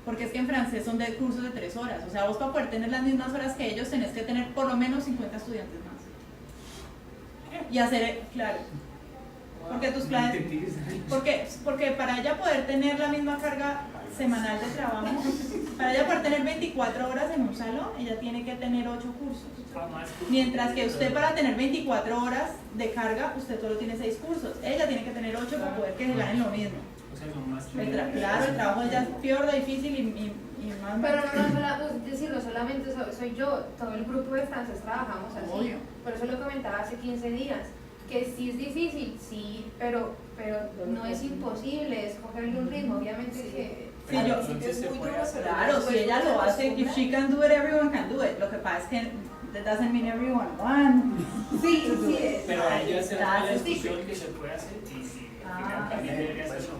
Porque es que en francés son de cursos de 3 horas. O sea, vos para poder tener las mismas horas que ellos tenés que tener por lo menos 50 estudiantes más. Y hacer, claro. Porque tus clases, porque para ella poder tener la misma carga semanal de trabajo, para ella poder tener 24 horas en un salón, ella tiene que tener 8 cursos. Mientras que usted para tener 24 horas de carga, usted solo tiene 6 cursos. Ella tiene que tener 8 para poder que se ganen lo mismo. O sea, son más Claro, el trabajo de ella es peor, de difícil y más. Pero es decir, no solamente soy yo, todo el grupo de francés trabajamos así. Obvio. Por eso lo comentaba hace 15 días, que sí es difícil, sí, pero no es imposible, es cogerle un ritmo, obviamente que... Sí, yo, Entonces se puede hacer. claro, si ella lo hace, if she can do it, everyone can do it. Lo que pasa es que that doesn't mean everyone wants. Sí, sí, Pero ahí ya se da la That's discusión que se puede hacer y al final también debería hacerlo.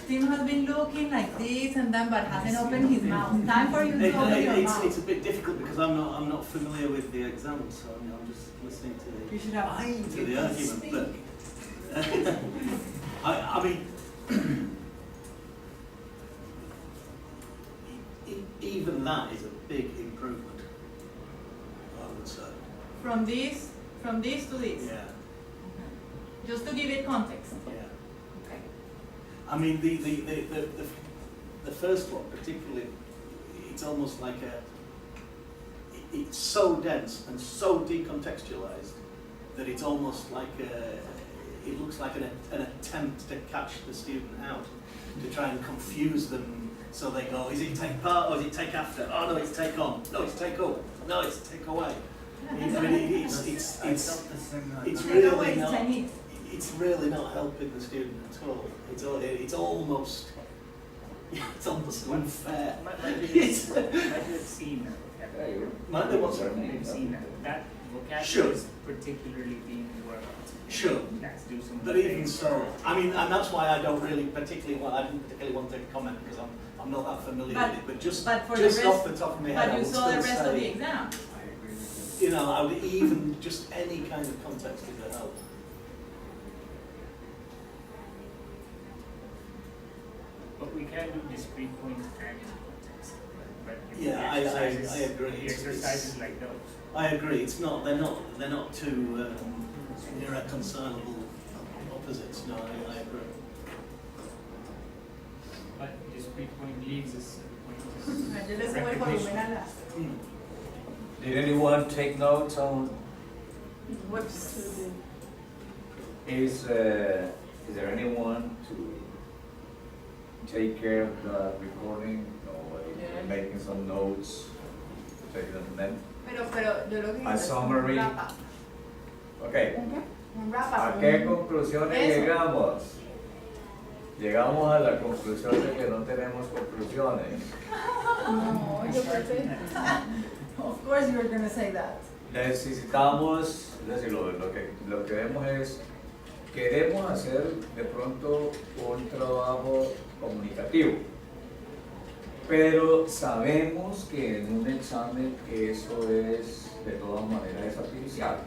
Tim has been looking like this and then but hasn't opened his mouth. Time for you to open your mouth. It's a bit difficult because I'm not familiar with the exam, so I'm just listening to You should have the argument. But I mean, even that is a big improvement, I would say. from this to this. Yeah, Just to give it context. yeah. Okay. I mean, the first one particularly, it's almost like it's so dense and so decontextualized that it's almost like it looks like an attempt to catch the student out, to try and confuse them, so they go, is it take part or is it take after? Oh no, it's take on. No, it's take up. No, it's take away. It's really not. Chinese. It's really not helping the student at all. It's almost unfair. Might have seen that. Might have what, sir? I've seen that. That vocabulary Sure. is particularly being worked. Sure. Let's do some. But even so, I mean, and that's why I didn't particularly want to comment, because I'm not that familiar with it. But just for just the off rest, the top of my head, but I you would saw the still rest of the say, exam. you know, I would even just any kind of context is a help. But we can do discrete points and context. But Yeah, I agree. The exercises like those. I agree. It's not. They're not two irreconcilable opposites. No, I agree. But discrete point leaves us Yo le subo el volumen a la. Did anyone take notes on, Whoops. is there anyone to take care of the recording? Nobody, making some notes, taking them. Pero yo lo que A quiero es summary. un wrap up. Okay. Un wrap ¿A up. qué conclusiones Eso. llegamos? Llegamos a la conclusión de que no tenemos conclusiones. No, yo creo que. Of course you were going to say that. Necesitamos, es decir, lo que vemos es, queremos hacer de pronto un trabajo comunicativo, pero sabemos que en un examen eso es de todas maneras artificial.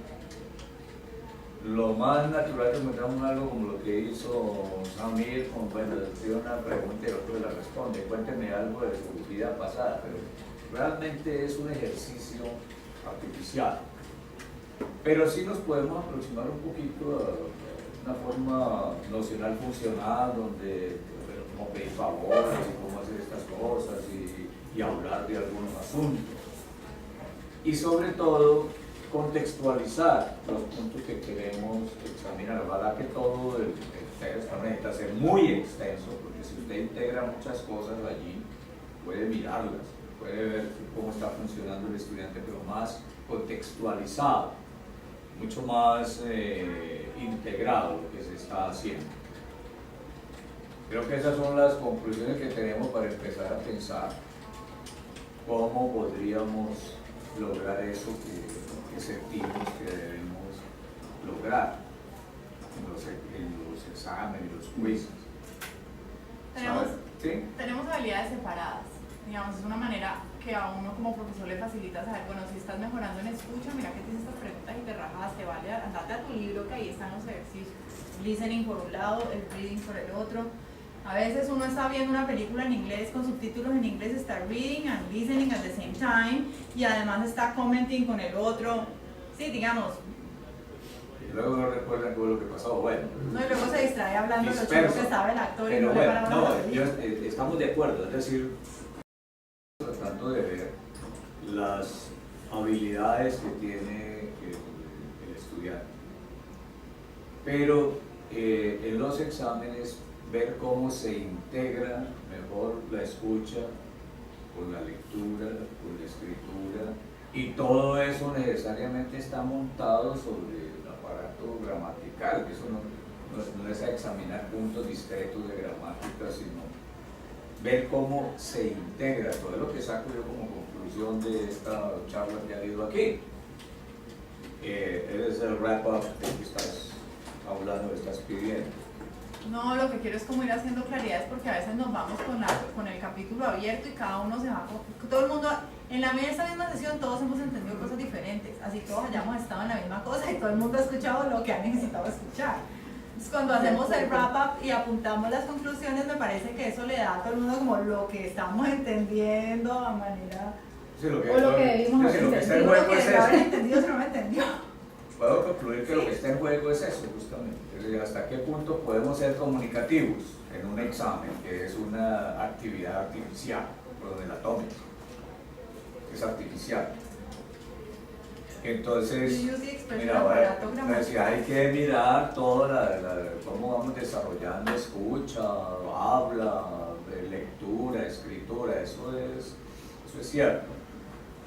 Lo más natural es que encontramos algo como lo que hizo Samir, como bueno, tiene una pregunta y otro la responde, cuénteme algo de su vida pasada, pero realmente es un ejercicio artificial. Pero sí nos podemos aproximar un poquito a una forma nocional funcional, donde bueno, cómo pedir favores y cómo hacer estas cosas y hablar de algunos asuntos. Y sobre todo, contextualizar los puntos que queremos examinar. Ojalá que todo el texto necesita ser muy extenso, porque si usted integra muchas cosas allí, puede mirarlas, puede ver cómo está funcionando el estudiante, pero más contextualizado, mucho más integrado lo que se está haciendo. Creo que esas son las conclusiones que tenemos para empezar a pensar cómo podríamos lograr eso que sentimos que debemos lograr en los exámenes, los quizzes. Tenemos habilidades separadas, digamos, es una manera que a uno como profesor le facilita saber, bueno, si estás mejorando en escucha, mira que tienes estas preguntas y te rajas, te vale, andate a tu libro que ahí están los ejercicios, listening por un lado, el reading por el otro. A veces uno está viendo una película en inglés con subtítulos en inglés, está reading and listening at the same time y además está commenting con el otro, sí, digamos. Y luego no recuerdan todo lo que pasó, bueno. No, y luego se distrae hablando de lo chulo que sabe el actor y no le para no, la estamos de acuerdo, es decir, tratando de ver las habilidades que tiene el estudiante. Pero en los exámenes, ver cómo se integra mejor la escucha con la lectura, con la escritura, y todo eso necesariamente está montado sobre el aparato gramatical, que eso no es a examinar puntos discretos de gramática, sino ver cómo se integra todo lo que saco yo como conclusión de esta charla que ha habido aquí. Es el wrap-up que estás hablando, estás pidiendo. No, lo que quiero es como ir haciendo claridades porque a veces nos vamos con el capítulo abierto y cada uno se va todo el mundo, en esta misma sesión todos hemos entendido cosas diferentes, así que todos hayamos estado en la misma cosa y todo el mundo ha escuchado lo que ha necesitado escuchar. Entonces, cuando hacemos el wrap-up y apuntamos las conclusiones, me parece que eso le da a todo el mundo como lo que estamos entendiendo a manera... Sí, lo que debimos haber entendido. Lo que debimos haber entendido si no me entendió. Puedo concluir que lo que está en juego es eso, justamente. Es decir, hasta qué punto podemos ser comunicativos en un examen, que es una actividad artificial, por el atómico, es artificial. Entonces, mira, ahora, hay que mirar cómo vamos desarrollando escucha, habla, lectura, escritura, eso es cierto.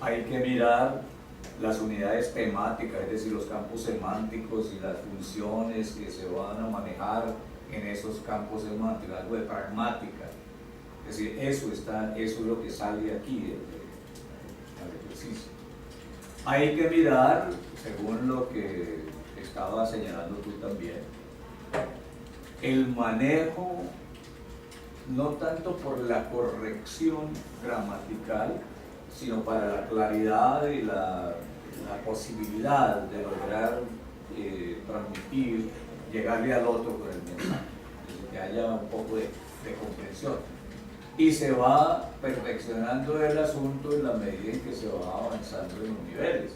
Hay que mirar las unidades temáticas, es decir, los campos semánticos y las funciones que se van a manejar en esos campos semánticos, algo de pragmática. Es decir, eso es lo que sale aquí del ejercicio. Hay que mirar, según lo que estaba señalando tú también, el manejo, no tanto por la corrección gramatical, sino para la claridad y la posibilidad de lograr transmitir, llegarle al otro con el mensaje, que haya un poco de comprensión. Y se va perfeccionando el asunto en la medida en que se va avanzando en los niveles.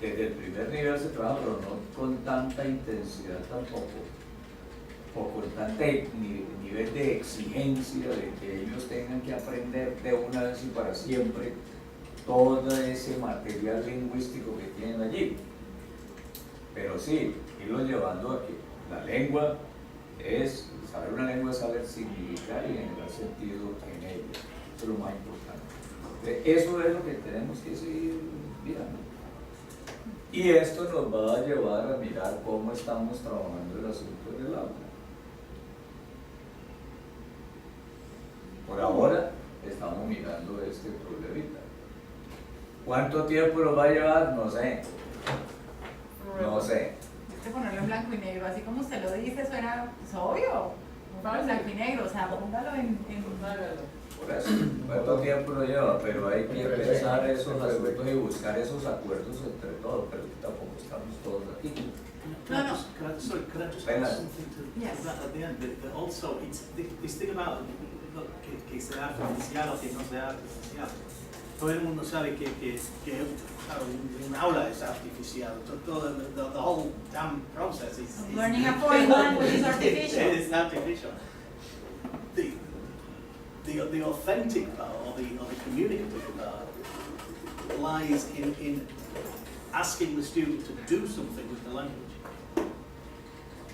Desde el primer nivel se trabaja, pero no con tanta intensidad tampoco, o con tanto nivel de exigencia de que ellos tengan que aprender de una vez y para siempre todo ese material lingüístico que tienen allí. Pero sí, irlo llevando a que la lengua es, saber una lengua es saber significar y generar sentido en ella. Eso es lo más importante. Eso es lo que tenemos que seguir mirando. Y esto nos va a llevar a mirar cómo estamos trabajando el asunto del aula. Por ahora estamos mirando este problemita. ¿Cuánto tiempo nos va a llevar? No sé. No sé. Hay que ponerlo en blanco y negro, así como usted lo dice, suena obvio. Póngalo en blanco y negro, o sea, póngalo en... Por eso, ¿cuánto tiempo lo lleva? Pero hay que pensar esos asuntos y buscar esos acuerdos entre todos, pero tampoco estamos todos aquí. Could I just add something to Yes. that at the end? That also, it's this thing about que sea artificial o que no sea artificial. Todo el mundo sabe que un aula es artificial. The whole damn process is Learning a foreign language is artificial. It's artificial. The authentic part or the communicative part lies in asking the student to do something with the language.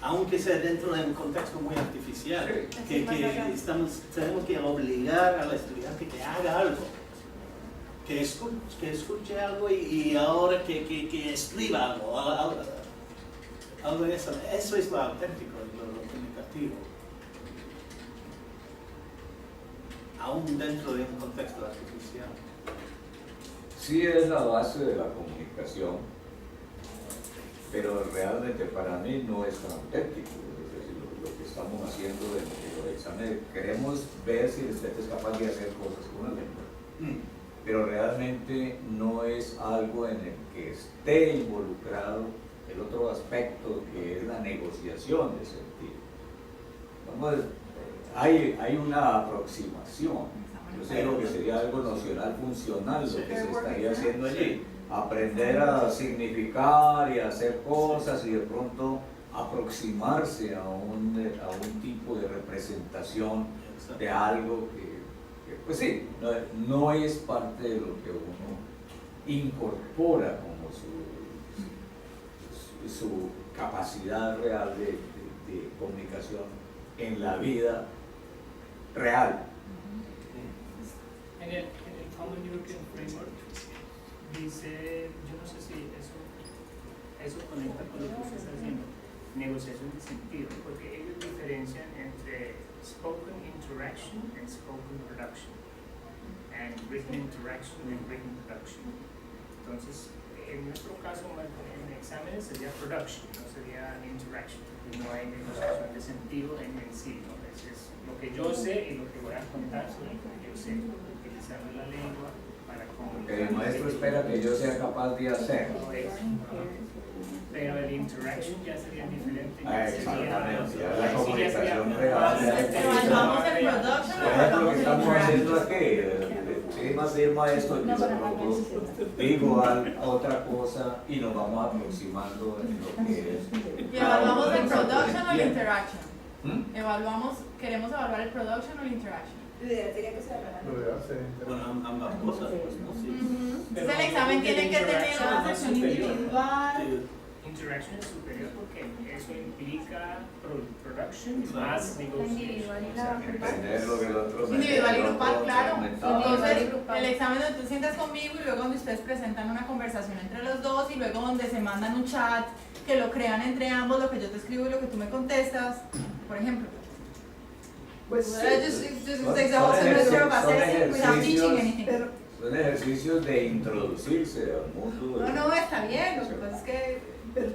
Aunque sea dentro de un contexto muy artificial, que tenemos que obligar al estudiante que haga algo, que escuche algo y ahora que escriba algo de eso. Eso es lo auténtico, lo comunicativo. Aún dentro de un contexto artificial. sí es la base de la comunicación, pero realmente para mí no es tan auténtico. Es decir, lo que estamos haciendo en los exámenes, queremos ver si usted es capaz de hacer cosas con la lengua, pero realmente no es algo en el que esté involucrado el otro aspecto, que es la negociación de sentido. Vamos, hay una aproximación. Yo sé lo que sería algo nocional funcional, lo que se estaría haciendo allí. Aprender a significar y a hacer cosas y de pronto aproximarse a un tipo de representación de algo que pues sí, no es parte de lo que uno incorpora como su capacidad real de comunicación en la vida real. En el Common European Framework dice, yo no sé si eso conecta con lo que usted está haciendo, negociación de sentido, porque ellos diferencian entre spoken interaction and spoken production, and written interaction and written production. Entonces, en nuestro caso, en exámenes sería production, no sería interaction, porque no hay negociación de sentido en sí, ¿no? Es lo que yo sé y lo que voy a contar sobre lo que yo sé, utilizando la lengua para comunicar. Que el maestro espera que yo sea capaz de hacer. Pero el interaction ya sería diferente. Exactamente, ya la comunicación real. Evaluamos el production o Por ejemplo, lo evaluamos que el estamos haciendo interaction. aquí, ¿qué más firma esto? Digo otra cosa y nos vamos aproximando en lo que es. ¿Y evaluamos el production o el Bien. interaction? ¿Queremos evaluar el production o el interaction? Lo ideal sería que se hablara. Lo de hacer. Bueno, ambas cosas, pues, ¿no? Sí. Entonces el examen tiene que tener una sesión individual. Interaction es superior porque eso implica production más negociación. Entender lo que el otro me Individual y grupal, claro. comentaba. Entonces, el examen donde tú sientas conmigo y luego donde ustedes presentan una conversación entre los dos y luego donde se mandan un chat que lo crean entre ambos, lo que yo te escribo y lo que tú me contestas, por ejemplo. Pues Just takes the whole semester of assessing without teaching anything. Son ejercicios de introducirse al mundo. No, está bien, lo que pasa es que pero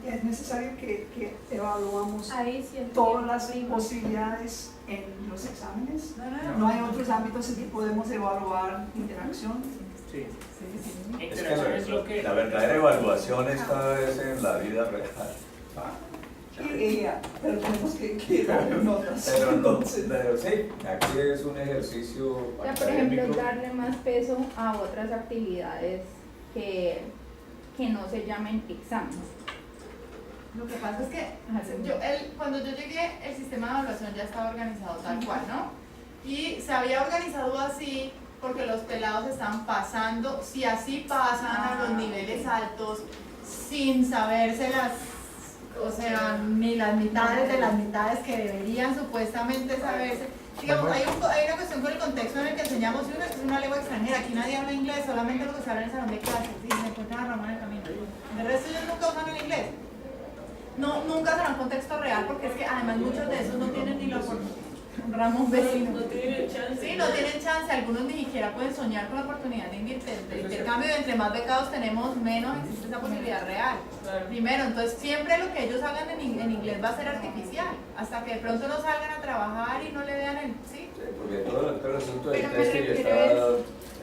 es necesario que evaluamos Ahí sí todas las posibilidades en los exámenes. No hay otros ámbitos en que podemos evaluar interacción. Sí. Es Interacción es lo que que. la verdadera evaluación está es en la vida real. Pero tenemos que dar notas. Pero no, Entonces, pero sí, aquí es un ejercicio O sea, por ejemplo, académico. darle más peso a otras actividades que no se llamen exámenes. lo que pasa es que cuando yo llegué, el sistema de evaluación ya estaba organizado tal cual, ¿no? Y se había organizado así porque los pelados estaban pasando, si así pasan a los niveles altos, sin saberse o sea, ni las mitades de las mitades que deberían supuestamente saberse. Digamos, hay una cuestión con el contexto en el que enseñamos una lengua extranjera. Aquí nadie habla inglés, solamente lo que se habla en el salón de clases. Y se encuentran a Ramón en el camino. El resto ellos nunca usan el inglés. No, nunca será un contexto real, porque es que además muchos de esos no tienen ni la oportunidad. Ramón vecino. No tienen chance. Sí, no tienen chance. Algunos ni siquiera pueden soñar con la oportunidad de intercambio. Entre más becados tenemos, menos existe esa posibilidad real. Claro. Primero, entonces siempre lo que ellos hagan en inglés va a ser artificial, hasta que de pronto no salgan a trabajar y no le vean el... ¿sí? Sí, porque todo el asunto del Pero me testing refiero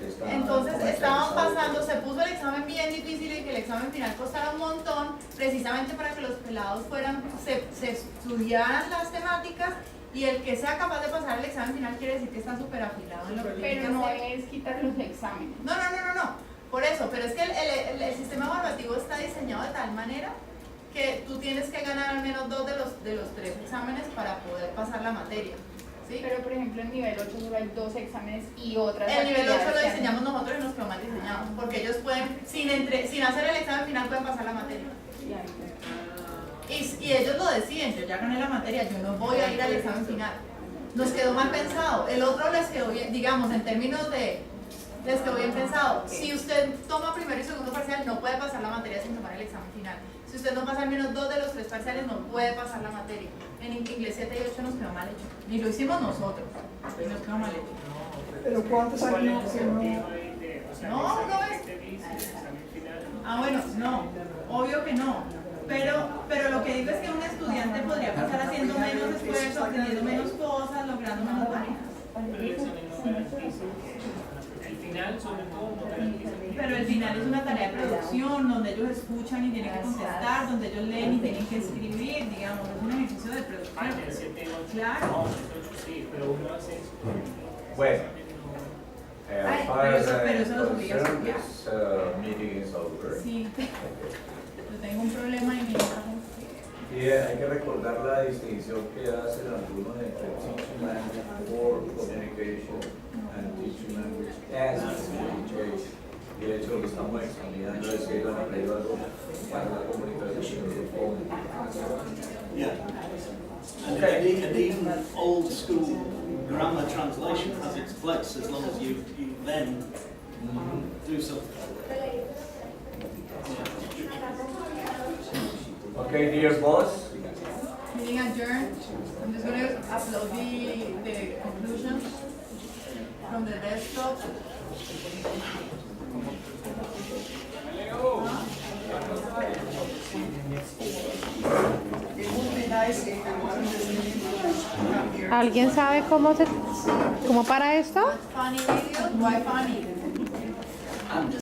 está Entonces estaban comercializado. pasando, se puso el examen bien difícil y que el examen final costara un montón, precisamente para que los pelados se estudiaran las temáticas, y el que sea capaz de pasar el examen final quiere decir que está súper afilado en lo que tiene que Pero no hacer. es quitar los exámenes. No, por eso, pero es que el sistema evaluativo está diseñado de tal manera que tú tienes que ganar al menos 2 de los 3 exámenes para poder pasar la materia, ¿sí? Pero por ejemplo en nivel 8 solo hay 2 exámenes y otras El nivel 8 actividades lo que diseñamos nosotros y nos quedó mal diseñado, porque ellos pueden, sin hacer el examen final, pueden pasar la materia. Y ellos lo deciden, yo ya gané la materia, yo no voy a ir al examen final. Nos quedó mal pensado. El otro les quedó bien, digamos, en términos de, les quedó bien pensado. Si usted toma primero y segundo parcial, no puede pasar la materia sin tomar el examen final. Si usted no pasa al menos 2 de los 3 parciales, no puede pasar la materia. En inglés 7 y 8 nos quedó mal hecho. Y lo hicimos nosotros, y nos quedó mal hecho. Pero ¿cuántos años? ¿Cuál es el objetivo ahí de, o sea, No, es Ah, bueno, no, obvio que no. Pero lo que digo es que un estudiante podría pasar haciendo menos esfuerzo, obteniendo menos cosas, logrando menos vainas. Pero el examen no garantiza. El final, sobre todo, no garantiza. Pero el final es una tarea de producción donde ellos escuchan y tienen que contestar, donde ellos leen y tienen que escribir, digamos, es un ejercicio de producción. El 7, 8, Claro. 8, sí, pero uno hace eso. Bueno. Ay, As far pero as eso- pero I'm eso los obliga a concerned, estudiar. this meeting is over. Sí. Yo tengo un problema y mi Y hay que recordar la distinción que hacen algunos entre teaching language for communication and teaching language as communication. Y de hecho lo que estamos examinando es que han aprendido algo para la comunicación con. Yeah. And even old school grammar translation has its place as long as you then do something. Okay, dear boss. meeting adjourned. I'm just going to upload the conclusions from the desktop. It would be nice if one of the students come here. ¿Alguien sabe cómo para esto? Funny videos? Why funny?